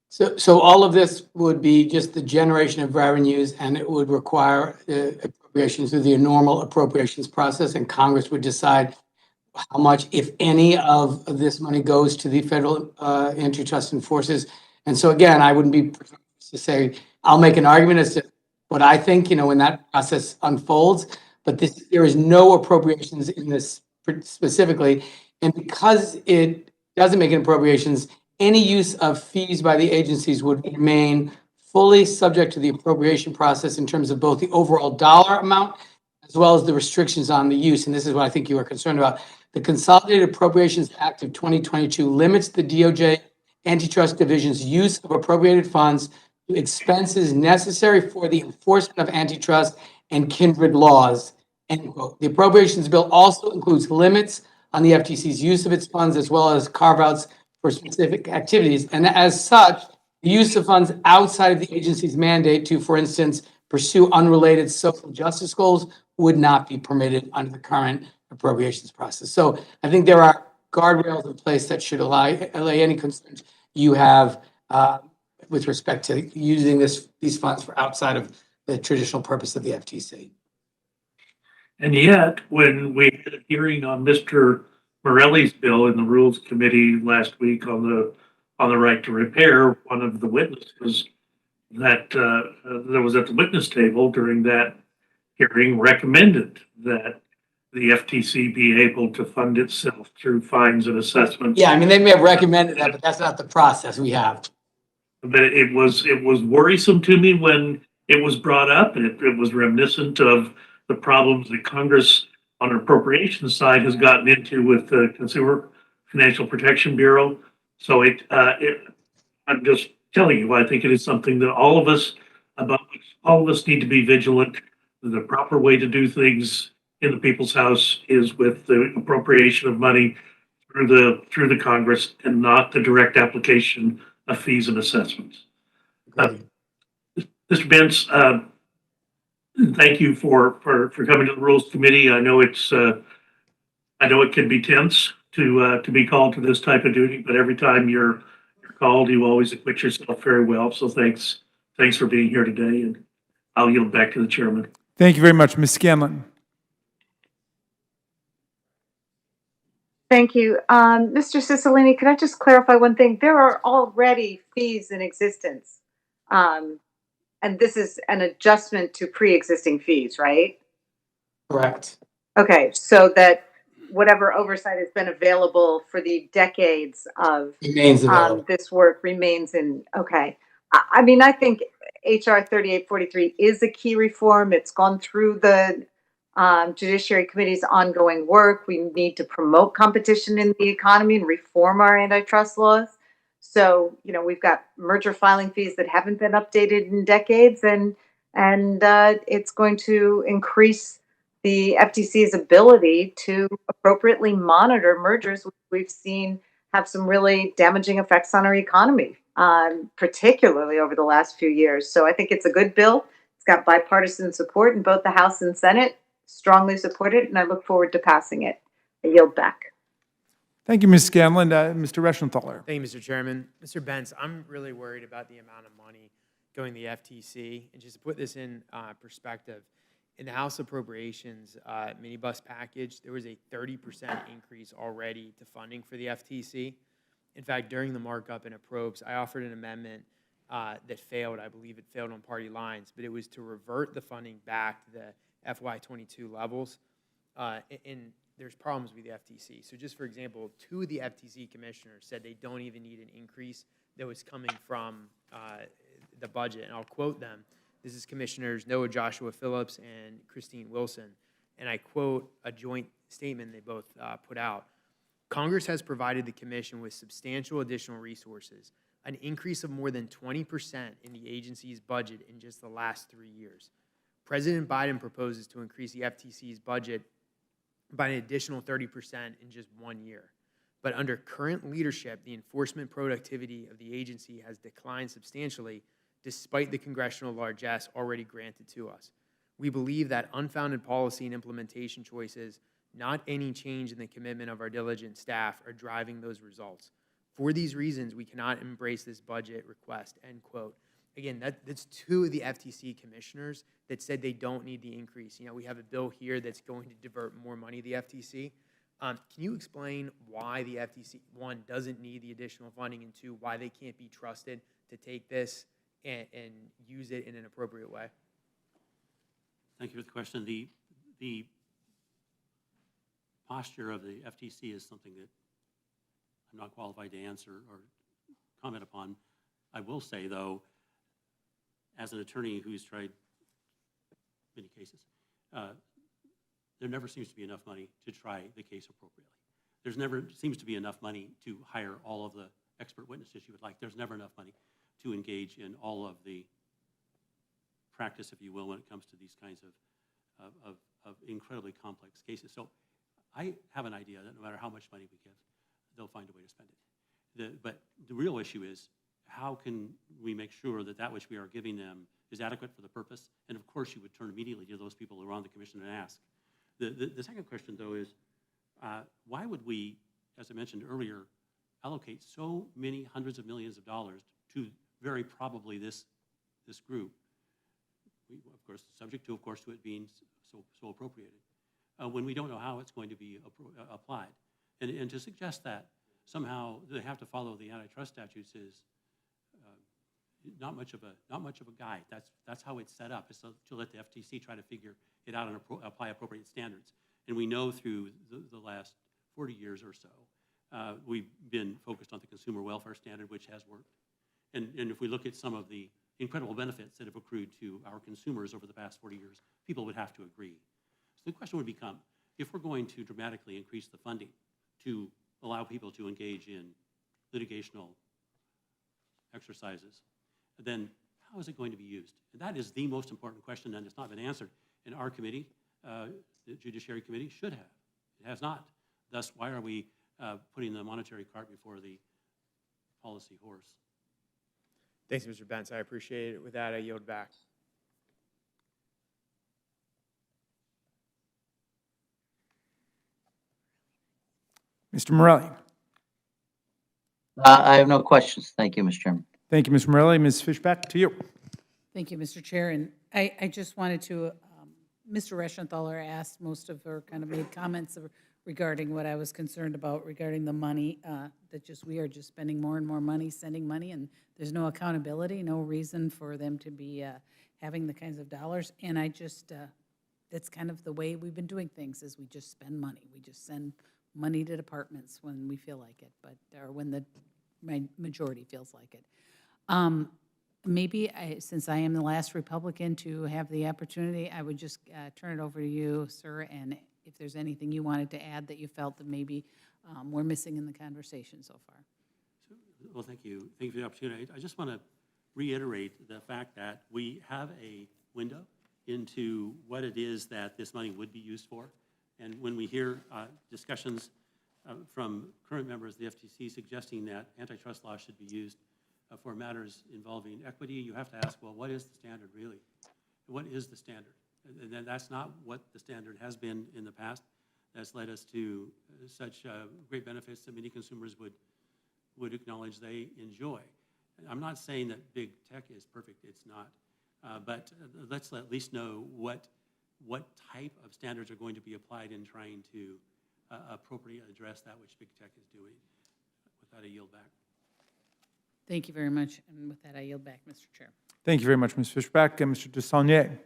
S16: So all of this would be just the generation of revenues, and it would require appropriations through the normal appropriations process, and Congress would decide how much, if any, of this money goes to the federal antitrust enforcers. And so again, I wouldn't be to say, I'll make an argument as to what I think, when that process unfolds, but there is no appropriations in this specifically. And because it doesn't make an appropriations, any use of fees by the agencies would remain fully subject to the appropriation process in terms of both the overall dollar amount as well as the restrictions on the use. And this is what I think you are concerned about. The Consolidated Appropriations Act of 2022 limits the DOJ Antitrust Division's use of appropriated funds to expenses necessary for the enforcement of antitrust and kindred laws, end quote. The appropriations bill also includes limits on the FTC's use of its funds as well as carve-outs for specific activities. And as such, the use of funds outside of the agency's mandate to, for instance, pursue unrelated social justice goals would not be permitted under the current appropriations process. So I think there are guardrails in place that should allay any concerns you have with respect to using these funds for outside of the traditional purpose of the FTC.
S6: And yet, when we had a hearing on Mr. Morelli's bill in the Rules Committee last week on the right to repair, one of the witnesses that was at the witness table during that hearing recommended that the FTC be able to fund itself through fines and assessments.
S16: Yeah, I mean, they may have recommended that, but that's not the process we have.
S6: But it was worrisome to me when it was brought up, and it was reminiscent of the problems that Congress on an appropriations side has gotten into with the Consumer Financial Protection Bureau. So I'm just telling you, I think it is something that all of us need to be vigilant. The proper way to do things in the People's House is with the appropriation of money through the Congress and not the direct application of fees and assessments. Mr. Bentz, thank you for coming to the Rules Committee. I know it can be tense to be called to this type of duty, but every time you're called, you always acquit yourself very well. So thanks for being here today, and I'll yield back to the chairman.
S9: Thank you very much, Ms. Scanlon.
S7: Thank you. Mr. Cicilline, could I just clarify one thing? There are already fees in existence. And this is an adjustment to pre-existing fees, right?
S16: Correct.
S7: Okay, so that whatever oversight has been available for the decades of
S16: Remains available.
S7: this work remains in, okay. I mean, I think HR 3843 is a key reform. It's gone through the Judiciary Committee's ongoing work. We need to promote competition in the economy and reform our antitrust laws. So, we've got merger filing fees that haven't been updated in decades, and it's going to increase the FTC's ability to appropriately monitor mergers, which we've seen have some really damaging effects on our economy, particularly over the last few years. So I think it's a good bill. It's got bipartisan support in both the House and Senate. Strongly support it, and I look forward to passing it. I yield back.
S9: Thank you, Ms. Scanlon. Mr. Reschenthaler.
S8: Thank you, Mr. Chairman. Mr. Benz, I'm really worried about the amount of money going to the FTC. And just to put this in perspective, in the House Appropriations minibus package, there was a 30% increase already to funding for the FTC. In fact, during the markup in approbes, I offered an amendment that failed. I believe it failed on party lines, but it was to revert the funding back to the FY22 levels. And there's problems with the FTC. So just for example, 2 of the FTC commissioners said they don't even need an increase that was coming from the budget. And I'll quote them. This is Commissioners Noah Joshua Phillips and Christine Wilson. And I quote a joint statement they both put out. Congress has provided the commission with substantial additional resources, an increase of more than 20% in the agency's budget in just the last 3 years. President Biden proposes to increase the FTC's budget by an additional 30% in just 1 year. But under current leadership, the enforcement productivity of the agency has declined substantially despite the congressional largesse already granted to us. We believe that unfounded policy and implementation choices, not any change in the commitment of our diligent staff, are driving those results. For these reasons, we cannot embrace this budget request, end quote. Again, that's 2 of the FTC commissioners that said they don't need the increase. You know, we have a bill here that's going to divert more money to the FTC. Can you explain why the FTC, 1, doesn't need the additional funding, and 2, why they can't be trusted to take this and use it in an appropriate way?
S18: Thank you for the question. The posture of the FTC is something that I'm not qualified to answer or comment upon. I will say, though, as an attorney who's tried many cases, there never seems to be enough money to try the case appropriately. There's never seems to be enough money to hire all of the expert witnesses you would like. There's never enough money to engage in all of the practice, if you will, when it comes to these kinds of incredibly complex cases. So I have an idea that no matter how much money we give, they'll find a way to spend it. But the real issue is, how can we make sure that that which we are giving them is adequate for the purpose? And of course, you would turn immediately to those people who are on the commission and ask. The second question, though, is why would we, as I mentioned earlier, allocate so many hundreds of millions of dollars to very probably this group? Of course, subject to, to it being so appropriated, when we don't know how it's going to be applied. And to suggest that somehow they have to follow the antitrust statutes is not much of a guide. That's how it's set up, is to let the FTC try to figure it out and apply appropriate standards. And we know through the last 40 years or so, we've been focused on the consumer welfare standard, which has worked. And if we look at some of the incredible benefits that have accrued to our consumers over the past 40 years, people would have to agree. So the question would become, if we're going to dramatically increase the funding to allow people to engage in litigational exercises, then how is it going to be used? And that is the most important question, and it's not been answered. And our committee, the Judiciary Committee, should have. It has not. Thus, why are we putting the monetary cart before the policy horse?
S8: Thanks, Mr. Benz. I appreciate it. With that, I yield back.
S9: Mr. Morelli.
S15: I have no questions. Thank you, Mr. Chairman.
S9: Thank you, Mr. Morelli. Ms. Fishback, to you.
S11: Thank you, Mr. Chair. And I just wanted to, Mr. Reschenthaler asked most of her, kind of made comments regarding what I was concerned about regarding the money, that we are just spending more and more money, sending money, and there's no accountability, no reason for them to be having the kinds of dollars. And I just, that's kind of the way we've been doing things, is we just spend money. We just send money to departments when we feel like it, or when the majority feels like it. Maybe, since I am the last Republican to have the opportunity, I would just turn it over to you, sir, and if there's anything you wanted to add that you felt that maybe we're missing in the conversation so far.
S18: Well, thank you. Thank you for the opportunity. I just want to reiterate the fact that we have a window into what it is that this money would be used for. And when we hear discussions from current members of the FTC suggesting that antitrust law should be used for matters involving equity, you have to ask, well, what is the standard really? What is the standard? And then that's not what the standard has been in the past. That's led us to such great benefits that many consumers would acknowledge they enjoy. I'm not saying that big tech is perfect, it's not. But let's at least know what type of standards are going to be applied in trying to appropriately address that which big tech is doing. With that, I yield back.
S11: Thank you very much. And with that, I yield back, Mr. Chair.
S9: Thank you very much, Ms. Fishback. And Mr. Desaulniers.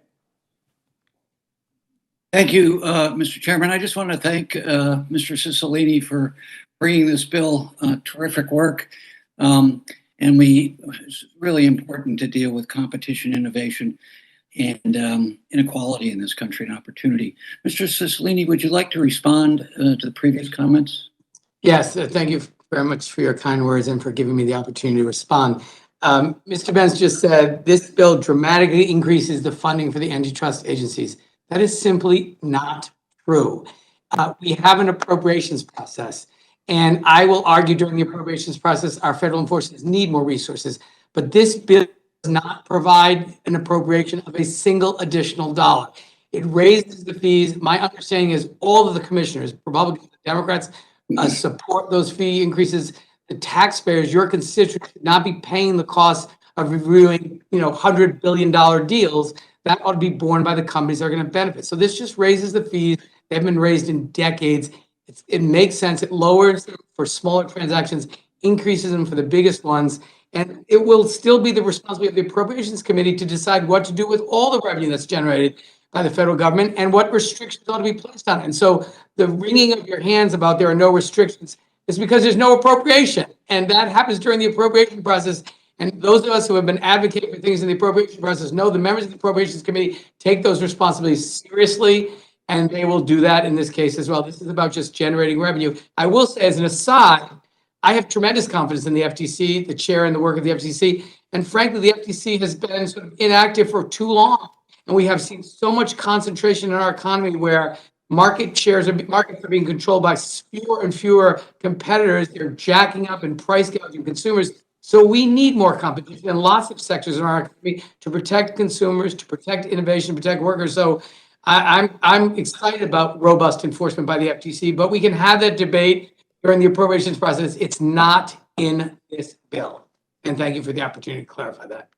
S10: Thank you, Mr. Chairman. I just want to thank Mr. Cicilline for bringing this bill. Terrific work. It's really important to deal with competition, innovation, and inequality in this country and opportunity. Mr. Cicilline, would you like to respond to the previous comments?
S16: Yes, thank you very much for your kind words and for giving me the opportunity to respond. Mr. Benz just said this bill dramatically increases the funding for the antitrust agencies. That is simply not true. We have an appropriations process, and I will argue during the appropriations process, our federal enforcers need more resources, but this bill does not provide an appropriation of a single additional dollar. It raises the fees. My understanding is all of the commissioners, Republicans, Democrats, support those fee increases. The taxpayers, your constituents, should not be paying the cost of reviewing, $100 billion deals. That ought to be borne by the companies that are going to benefit. So this just raises the fees. They've been raised in decades. It makes sense. It lowers them for smaller transactions, increases them for the biggest ones, and it will still be the responsibility of the Appropriations Committee to decide what to do with all the revenue that's generated by the federal government and what restrictions ought to be placed on it. And so the wringing of your hands about there are no restrictions is because there's no appropriation, and that happens during the appropriation process. And those of us who have been advocating for things in the appropriation process know the members of the Appropriations Committee take those responsibilities seriously, and they will do that in this case as well. This is about just generating revenue. I will say, as an aside, I have tremendous confidence in the FTC, the chair and the work of the FTC. And frankly, the FTC has been sort of inactive for too long. And we have seen so much concentration in our economy where markets are being controlled by fewer and fewer competitors. They're jacking up and price gouging consumers. So we need more competition in lots of sectors in our economy to protect consumers, to protect innovation, protect workers. So I'm excited about robust enforcement by the FTC, but we can have that debate during the appropriations process. It's not in this bill. And thank you for the opportunity to clarify that.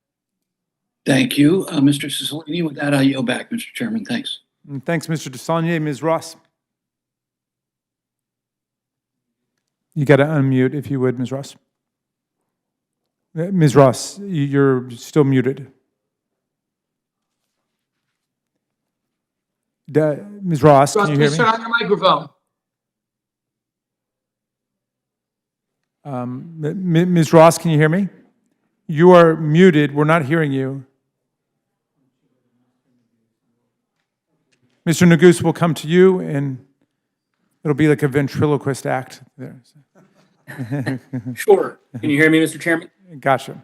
S10: Thank you, Mr. Cicilline. With that, I yield back, Mr. Chairman. Thanks.
S9: And thanks, Mr. Desaulniers. Ms. Ross. You got to unmute if you would, Ms. Ross. Ms. Ross, you're still muted. Ms. Ross, can you hear me?
S16: Turn on your microphone.
S9: Ms. Ross, can you hear me? You are muted. We're not hearing you. Mr. Neguse will come to you, and it'll be like a ventriloquist act there.
S17: Sure. Can you hear me, Mr. Chairman?
S9: Gotcha.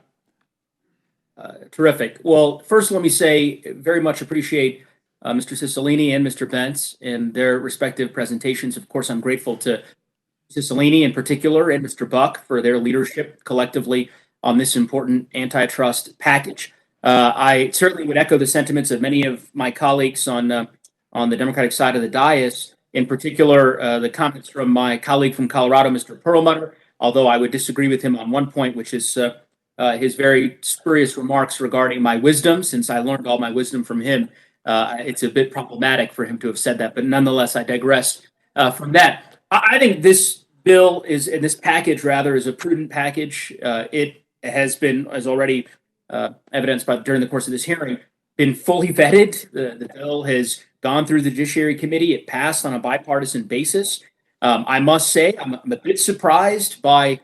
S17: Terrific. Well, first, let me say very much appreciate Mr. Cicilline and Mr. Bentz and their respective presentations. Of course, I'm grateful to Cicilline in particular and Mr. Buck for their leadership collectively on this important antitrust package. I certainly would echo the sentiments of many of my colleagues on the Democratic side of the dais, in particular the comments from my colleague from Colorado, Mr. Perlmutter, although I would disagree with him on one point, which is his very spurious remarks regarding my wisdom. Since I learned all my wisdom from him, it's a bit problematic for him to have said that, but nonetheless, I digress from that. I think this bill is, and this package rather, is a prudent package. It has been, as already evidenced during the course of this hearing, been fully vetted. The bill has gone through the Judiciary Committee. It passed on a bipartisan basis. I must say, I'm a bit surprised by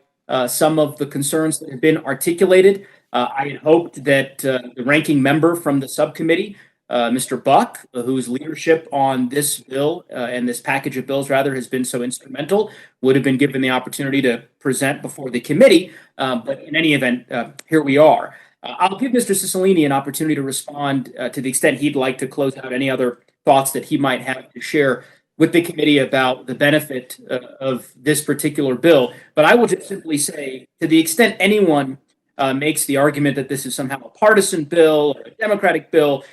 S17: some of the concerns that have been articulated. I had hoped that the ranking member from the subcommittee, Mr. Buck, whose leadership on this bill and this package of bills rather has been so instrumental, would have been given the opportunity to present before the committee. But in any event, here we are. I'll give Mr. Cicilline an opportunity to respond to the extent he'd like to close out any other thoughts that he might have to share with the committee about the benefit of this particular bill. But I will just simply say, to the extent anyone makes the argument that this is somehow a partisan bill or a Democratic bill,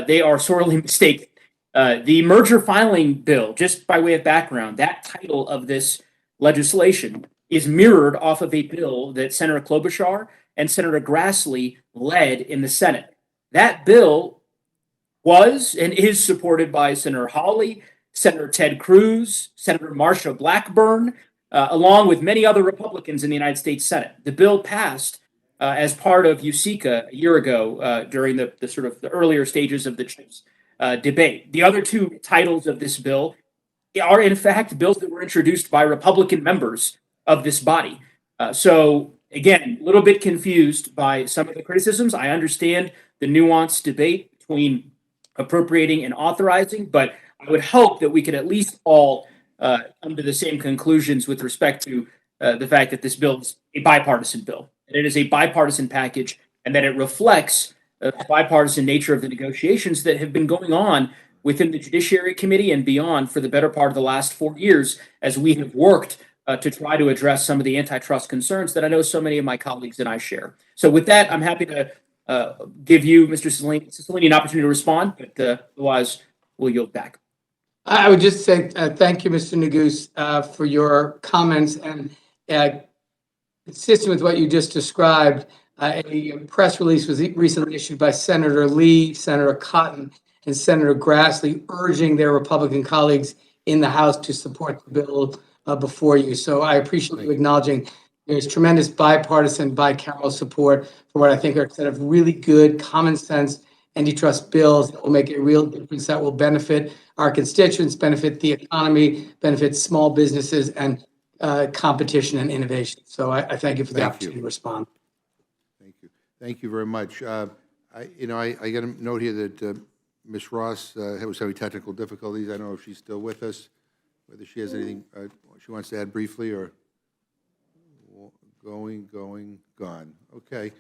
S17: they are sorely mistaken. The merger filing bill, just by way of background, that title of this legislation is mirrored off of a bill that Senator Klobuchar and Senator Grassley led in the Senate. That bill was and is supported by Senator Hawley, Senator Ted Cruz, Senator Marsha Blackburn, along with many other Republicans in the United States Senate. The bill passed as part of USICA a year ago during the sort of the earlier stages of the CHIPS debate. The other two titles of this bill are, in fact, bills that were introduced by Republican members of this body. So, again, a little bit confused by some of the criticisms. I understand the nuanced debate between appropriating and authorizing, but I would hope that we could at least all come to the same conclusions with respect to the fact that this bill is a bipartisan bill. And it is a bipartisan package, and that it reflects the bipartisan nature of the negotiations that have been going on within the Judiciary Committee and beyond for the better part of the last 4 years as we have worked to try to address some of the antitrust concerns that I know so many of my colleagues and I share. So with that, I'm happy to give you, Mr. Cicilline, an opportunity to respond, but otherwise we'll yield back.
S16: I would just say thank you, Mr. Neguse, for your comments, and consistent with what you just described, a press release was recently issued by Senator Lee, Senator Cotton, and Senator Grassley urging their Republican colleagues in the House to support the bill before you. So I appreciate you acknowledging there's tremendous bipartisan, bicameral support for what I think are a set of really good, common sense antitrust bills that will make a real difference, that will benefit our constituents, benefit the economy, benefit small businesses, and competition and innovation. So I thank you for the opportunity to respond.
S1: Thank you. Thank you very much. I got a note here that Ms. Ross was having technical difficulties. I don't know if she's still with us, whether she has anything she wants to add briefly, or gone. Okay.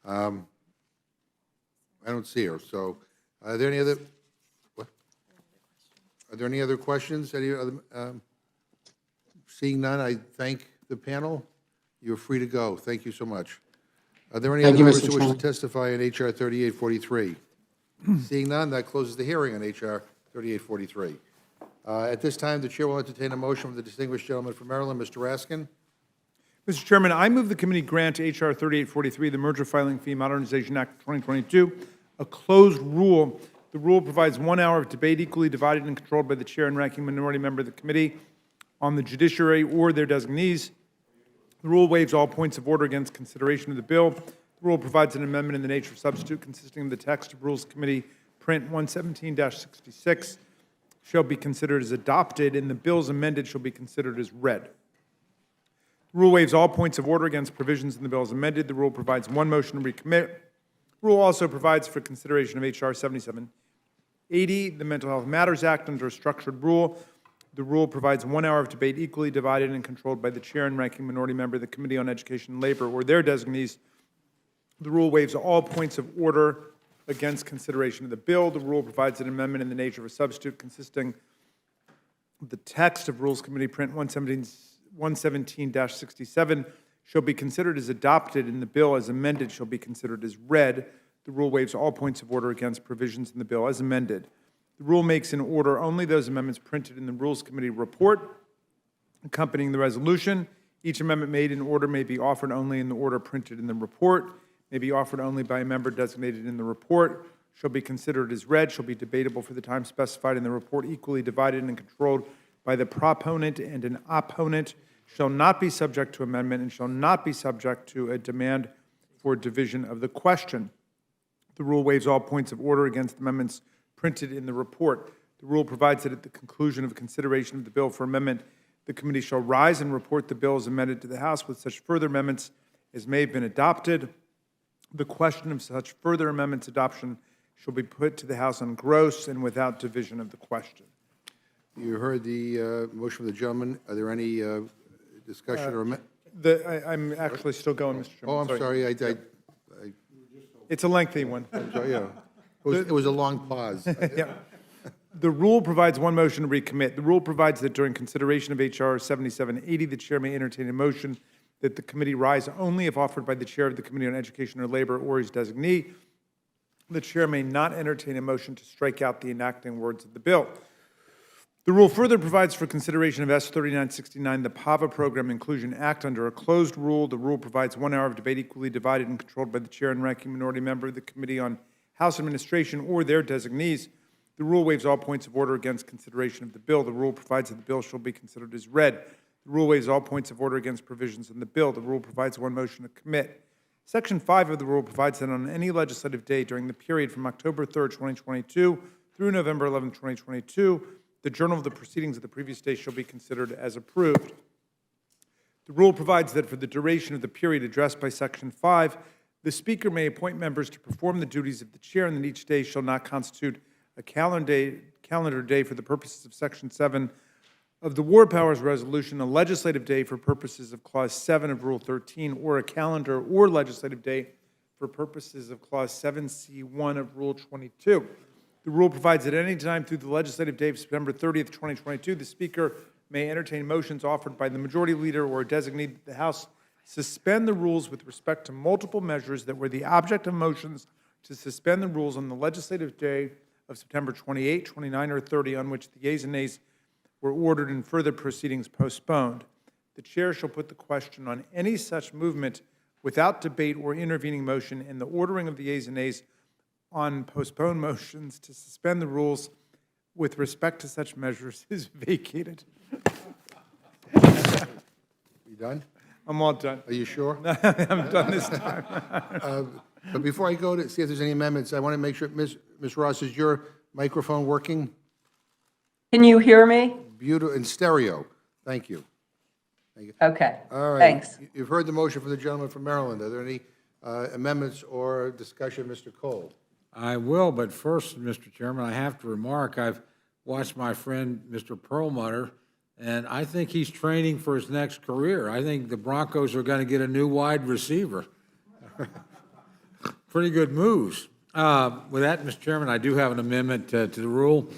S1: I don't see her. So are there any other, what? Are there any other questions? Any other, seeing none, I thank the panel. You're free to go. Thank you so much. Are there any other members who wish to testify on H.R. 3843? Seeing none, that closes the hearing on H.R. 3843. At this time, the chair will entertain a motion from the distinguished gentleman from Maryland, Mr. Raskin.
S9: Mr. Chairman, I move the committee grant H.R. 3843, the Merger Filing Fee Modernization Act of 2022, a closed rule. The rule provides 1 hour of debate equally divided and controlled by the chair and ranking minority member of the committee on the judiciary or their designees. The rule waives all points of order against consideration of the bill. The rule provides an amendment in the nature of substitute consisting of the text of Rules Committee Print 117-66 shall be considered as adopted, and the bills amended shall be considered as read. The rule waives all points of order against provisions in the bill as amended. The rule provides one motion to recommit. The rule also provides for consideration of H.R. 7780, the Mental Health Matters Act, under a structured rule. The rule provides 1 hour of debate equally divided and controlled by the chair and ranking minority member of the Committee on Education and Labor or their designees. The rule waives all points of order against consideration of the bill. The rule provides an amendment in the nature of a substitute consisting of the text of Rules Committee Print 117-67 shall be considered as adopted, and the bill as amended shall be considered as read. The rule waives all points of order against provisions in the bill as amended. The rule makes in order only those amendments printed in the Rules Committee report accompanying the resolution. Each amendment made in order may be offered only in the order printed in the report, may be offered only by a member designated in the report, shall be considered as read, shall be debatable for the time specified in the report, equally divided and controlled by the proponent and an opponent, shall not be subject to amendment, and shall not be subject to a demand for division of the question. The rule waives all points of order against amendments printed in the report. The rule provides that at the conclusion of consideration of the bill for amendment, the committee shall rise and report the bill as amended to the House with such further amendments as may have been adopted. The question of such further amendments adoption shall be put to the House on gross and without division of the question.
S1: You heard the motion of the gentleman. Are there any discussion or
S9: I'm actually still going, Mr. Chairman.
S1: Oh, I'm sorry.
S9: It's a lengthy one.
S1: So, yeah, it was a long pause.
S9: Yeah. The rule provides one motion to recommit. The rule provides that during consideration of HR 7780, the chair may entertain a motion that the committee rise only if offered by the chair of the Committee on Education or Labor or his designee. The chair may not entertain a motion to strike out the enacting words of the bill. The rule further provides for consideration of S 3969, the PAVA Program Inclusion Act, under a closed rule. The rule provides 1 hour of debate equally divided and controlled by the chair and ranking minority member of the Committee on House Administration or their designees. The rule waives all points of order against consideration of the bill. The rule provides that the bill shall be considered as read. The rule waives all points of order against provisions in the bill. The rule provides one motion to commit. Section 5 of the rule provides that on any legislative day during the period from October 3rd, 2022 through November 11th, 2022, the journal of the proceedings of the previous day shall be considered as approved. The rule provides that for the duration of the period addressed by Section 5, the Speaker may appoint members to perform the duties of the chair, and that each day shall not constitute a calendar day for the purposes of Section 7 of the War Powers Resolution, a legislative day for purposes of Clause 7 of Rule 13, or a calendar or legislative day for purposes of Clause 7C1 of Rule 22. The rule provides that any time through the legislative day of September 30th, 2022, the Speaker may entertain motions offered by the Majority Leader or a designee that the House suspend the rules with respect to multiple measures that were the object of motions to suspend the rules on the legislative day of September 28, 29, or 30, on which the yeas and nays were ordered and further proceedings postponed. The chair shall put the question on any such movement without debate or intervening motion, and the ordering of the yeas and nays on postponed motions to suspend the rules with respect to such measures is vacated.
S1: You done?
S9: I'm all done.
S1: Are you sure?
S9: I'm done this time.
S1: But before I go to see if there's any amendments, I want to make sure, Ms. Ross, is your microphone working?
S12: Can you hear me?
S1: Beautiful, in stereo. Thank you.
S12: Okay,
S1: All right.
S12: thanks.
S1: You've heard the motion from the gentleman from Maryland. Are there any amendments or discussion, Mr. Cole?
S2: I will, but first, Mr. Chairman, I have to remark, I've watched my friend, Mr. Perlmutter, and I think he's training for his next career. I think the Broncos are going to get a new wide receiver. Pretty good moves. With that, Mr. Chairman, I do have an amendment to the rule.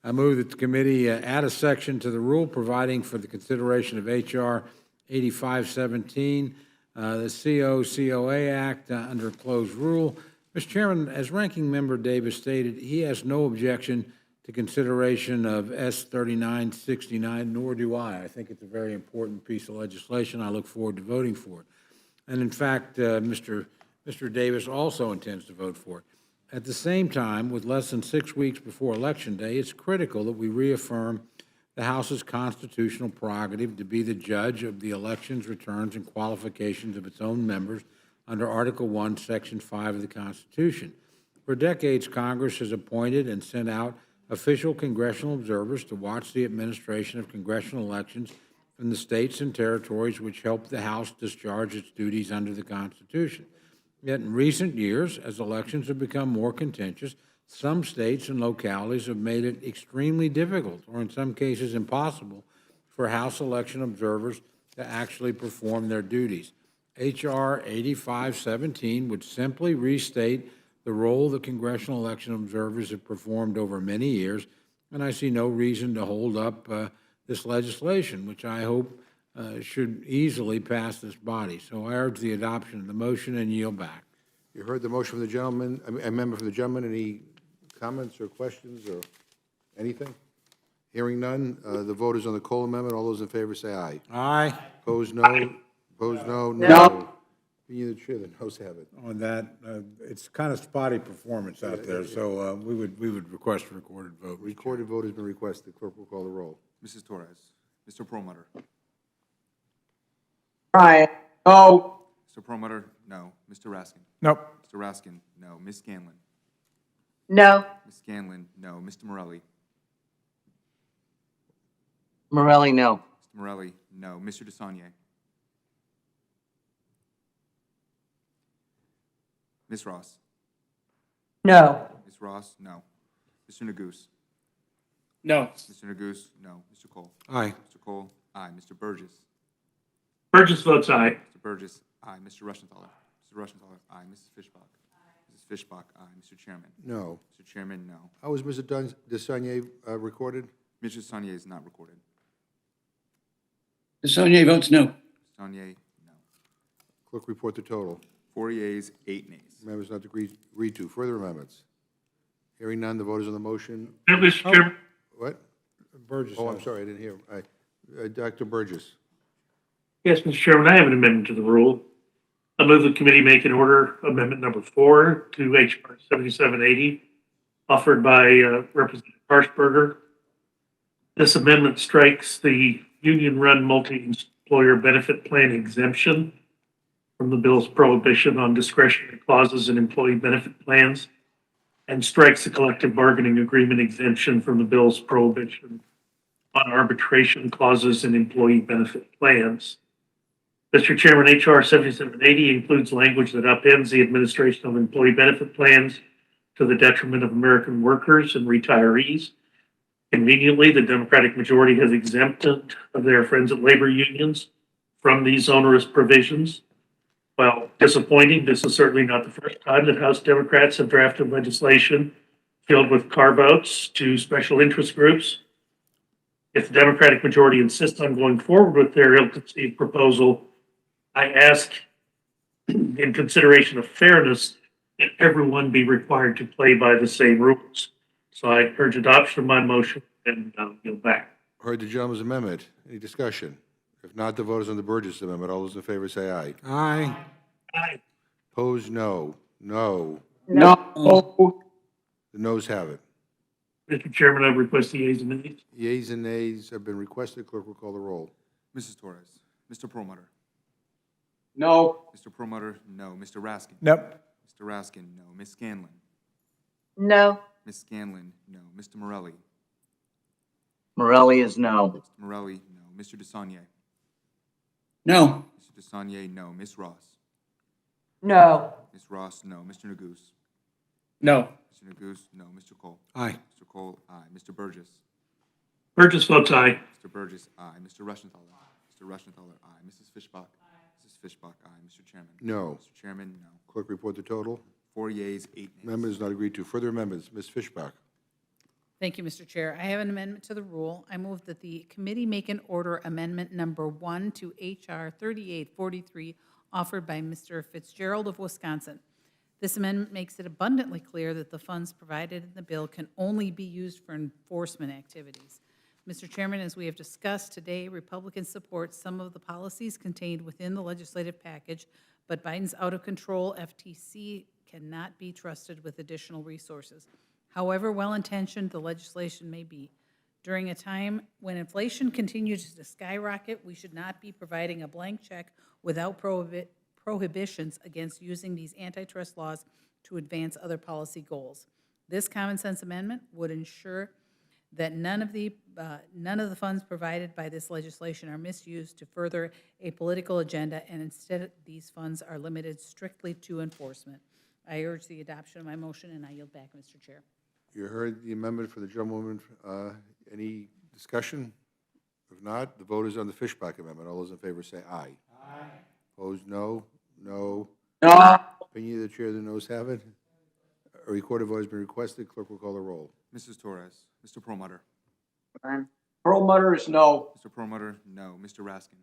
S2: I move that the committee add a section to the rule providing for the consideration of H.R. 8517, the COA Act under closed rule. Mr. Chairman, as Ranking Member Davis stated, he has no objection to consideration of S 3969, nor do I. I think it's a very important piece of legislation. I look forward to voting for it. And in fact, Mr. Davis also intends to vote for it. At the same time, with less than 6 weeks before Election Day, it's critical that we reaffirm the House's constitutional prerogative to be the judge of the elections, returns, and qualifications of its own members under Article 1, Section 5 of the Constitution. For decades, Congress has appointed and sent out official congressional observers to watch the administration of congressional elections in the states and territories which help the House discharge its duties under the Constitution. Yet in recent years, as elections have become more contentious, some states and localities have made it extremely difficult, or in some cases impossible, for House election observers to actually perform their duties. H.R. 8517 would simply restate the role that congressional election observers have performed over many years, and I see no reason to hold up this legislation, which I hope should easily pass this body. So I urge the adoption of the motion and yield back.
S1: You heard the motion from the gentleman, a member from the gentleman. Any comments or questions or anything? Hearing none, the vote is on the Cole amendment. All those in favor say aye.
S2: Aye.
S1: Opposed, no. Opposed, no.
S12: No.
S1: Being the chair, the noes have it.
S2: On that, it's kind of spotty performance out there, so we would request a recorded vote.
S1: Recorded vote has been requested. Clerk will call the roll.
S19: Mrs. Torres. Mr. Perlmutter.
S12: Right. Oh.
S19: Mr. Perlmutter, no. Mr. Raskin.
S9: Nope.
S19: Mr. Raskin, no. Ms. Scanlon.
S7: No.
S19: Ms. Scanlon, no. Mr. Morelli.
S15: Morelli, no.
S19: Mr. Morelli, no. Mr. DeSaulnier. Ms. Ross.
S12: No.
S19: Ms. Ross, no. Mr. Neguse.
S17: No.
S19: Mr. Neguse, no. Mr. Cole.
S2: Aye.
S19: Mr. Cole, aye. Mr. Burgess.
S6: Burgess votes aye.
S19: Mr. Burgess, aye. Mr. Rushenthaler. Mr. Rushenthaler, aye. Mrs. Fishbach. Mrs. Fishbach, aye. Mr. Chairman.
S1: No.
S19: Mr. Chairman, no.
S1: How was Mr. Desagne recorded?
S19: Mr. Sonier is not recorded.
S10: Desaulnier votes no.
S19: Sonier, no.
S1: Clerk, report the total.
S19: 4 yeas, 8 nays.
S1: Members not agreed to. Further amendments? Hearing none, the vote is on the motion.
S6: Mr. Chairman,
S1: What?
S2: Burgess.
S1: Oh, I'm
S2: has-
S1: sorry, I didn't hear. Dr. Burgess.
S6: yes, Mr. Chairman, I have an amendment to the rule. I move the committee make an order amendment number 4 to H.R. 7780, offered by Representative Harshberger. This amendment strikes the union-run multi-employer benefit plan exemption from the bill's prohibition on discretionary clauses in employee benefit plans, and strikes the collective bargaining agreement exemption from the bill's prohibition on arbitration clauses in employee benefit plans. Mr. Chairman, H.R. 7780 includes language that upends the administration of employee benefit plans to the detriment of American workers and retirees. Conveniently, the Democratic majority has exempted their friends at labor unions from these onerous provisions. While disappointing, this is certainly not the first time that House Democrats have drafted legislation filled with carve-outs to special interest groups. If the Democratic majority insists on going forward with their ill-conceived proposal, I ask, in consideration of fairness, that everyone be required to play by the same rules. So I urge adoption of my motion and yield back.
S1: Heard the gentleman's amendment. Any discussion? If not, the vote is on the Burgess amendment. All those in favor say aye.
S2: Aye.
S6: Aye.
S1: Opposed, no. No.
S15: No.
S1: The noes have it.
S6: Mr. Chairman, I request the yeas and nays.
S1: Yeas and nays have been requested. Clerk will call the roll.
S19: Mrs. Torres. Mr. Perlmutter.
S5: No.
S19: Mr. Perlmutter, no. Mr. Raskin.
S9: Nope.
S19: Mr. Raskin, no. Ms. Scanlon.
S7: No.
S19: Ms. Scanlon, no. Mr. Morelli.
S15: Morelli is no.
S19: Mr. Morelli, no. Mr. Desaulnier.
S10: No.
S19: Mr. Desaulnier, no. Ms. Ross.
S12: No.
S19: Ms. Ross, no. Mr. Neguse.
S17: No.
S19: Mr. Neguse, no. Mr. Cole.
S2: Aye.
S19: Mr. Cole, aye. Mr. Burgess.
S6: Burgess votes aye.
S19: Mr. Burgess, aye. Mr. Rushenthaler. Mr. Rushenthaler, aye. Mrs. Fishbach. Mrs. Fishbach, aye. Mr. Chairman.
S1: No.
S19: Mr. Chairman, no.
S1: Clerk report the total.
S19: 4 yeas, 8 nays.
S1: Amendment is not agreed to. Further amendments? Ms. Fishbach.
S11: Thank you, Mr. Chair. I have an amendment to the rule. I move that the committee make an order amendment number 1 to H.R. 3843, offered by Mr. Fitzgerald of Wisconsin. This amendment makes it abundantly clear that the funds provided in the bill can only be used for enforcement activities. Mr. Chairman, as we have discussed today, Republicans support some of the policies contained within the legislative package, but Biden's out-of-control FTC cannot be trusted with additional resources. However well-intentioned the legislation may be, during a time when inflation continues to skyrocket, we should not be providing a blank check without prohibitions against using these antitrust laws to advance other policy goals. This common-sense amendment would ensure that none of the funds provided by this legislation are misused to further a political agenda, and instead these funds are limited strictly to enforcement. I urge the adoption of my motion, and I yield back, Mr. Chair.
S1: You heard the amendment for the gentlewoman. Any discussion? If not, the vote is on the Fishbach amendment. All those in favor say aye. Aye. Opposed, no. No.
S15: No.
S1: Opinion of the chair, the noes have it. A recorded vote has been requested. Clerk will call the roll.
S19: Mrs. Torres. Mr. Perlmutter.
S5: Perlmutter is no.
S19: Mr. Perlmutter, no. Mr. Raskin.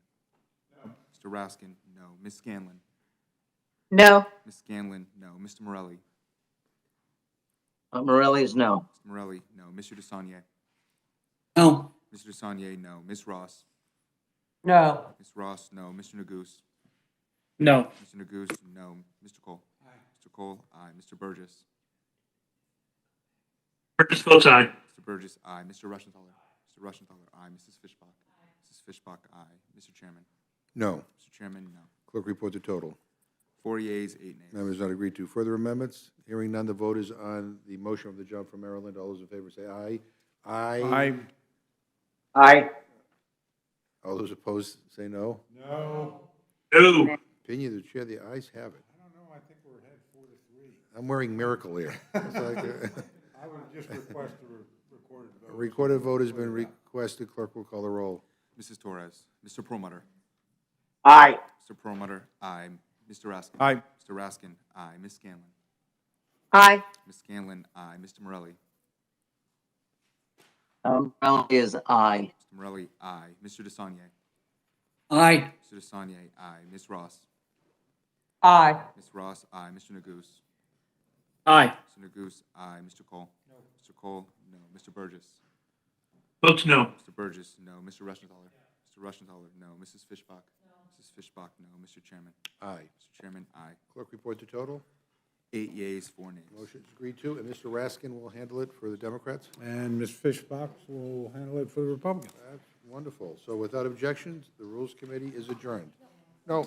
S19: No. Mr. Raskin, no. Ms. Scanlon.
S7: No.
S19: Ms. Scanlon, no. Mr. Morelli.
S15: Morelli is no.
S19: Mr. Morelli, no. Mr. Desaulnier.
S10: No.
S19: Mr. Desaulnier, no. Ms. Ross.
S12: No.
S19: Ms. Ross, no. Mr. Neguse.
S17: No.
S19: Mr. Neguse, no. Mr. Cole. Aye. Mr. Cole, aye. Mr. Burgess.
S6: Burgess votes aye.
S19: Mr. Burgess, aye. Mr. Rushenthaler. Mr. Rushenthaler, aye. Mrs. Fishbach. Mrs. Fishbach, aye. Mr. Chairman.
S1: No.
S19: Mr. Chairman, no.
S1: Clerk report the total.
S19: 4 yeas, 8 nays.
S1: Amendment is not agreed to. Further amendments? Hearing none, the vote is on the motion of the gentleman from Maryland. All those in favor say aye. Aye.
S9: Aye.
S5: Aye.
S1: All those opposed say no.
S2: No.
S6: No.
S1: Opinion of the chair, the ayes have it.
S2: I don't know, I think we're ahead 4-3.
S1: I'm wearing miracle here. It's like
S2: I would just request a recorded
S1: a
S2: vote.
S1: recorded vote has been requested. Clerk will call the roll.
S19: Mrs. Torres. Mr. Perlmutter.
S5: Aye.
S19: Mr. Perlmutter, aye. Mr. Raskin.
S9: Aye.
S19: Mr. Raskin, aye. Ms. Scanlon.
S7: Aye.
S19: Ms. Scanlon, aye. Mr. Morelli?
S15: Morelli is aye.
S19: Mr. Morelli, aye. Mr. DeSaulnier?
S10: Aye.
S19: Mr. DeSaulnier, aye. Ms. Ross?
S12: Aye.
S19: Ms. Ross, aye. Mr. Neguse?
S17: Aye.
S19: Mr. Neguse, aye. Mr. Cole? No. Mr. Cole, no. Mr. Burgess?
S6: Votes no.
S19: Mr. Burgess, no. Mr. Rushenthaler? Mr. Rushenthaler, no. Mrs. Fishbach? No. Mrs. Fishbach, no. Mr. Chairman?
S1: Aye.
S19: Mr. Chairman, aye.
S1: Clerk, report the total.
S19: 8 yeas, 4 nays.
S1: Motion is agreed to, and Mr. Raskin will handle it for the Democrats.
S2: And Ms. Fishbach will handle it for the Republicans.
S1: That's wonderful. So without objections, the Rules Committee is adjourned. No,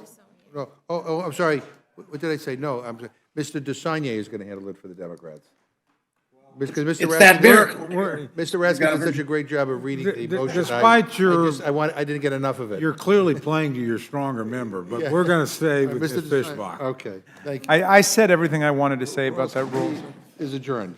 S1: I'm sorry. What did I say? No, I'm sorry. Mr. DeSaulnier is going to handle it for the Democrats. Because Mr.
S10: It's that
S1: Raskin, Mr. Raskin did such a great job of reading the motion.
S2: Despite your-
S1: I didn't get enough of it.
S2: You're clearly playing to your stronger member, but
S1: Yeah.
S2: we're going to stay with
S1: Mr.
S2: Ms.
S1: DeSaulnier.
S2: Fishbach.
S1: Okay, thank you.
S9: I said everything I wanted to say about that rule.
S1: Is adjourned.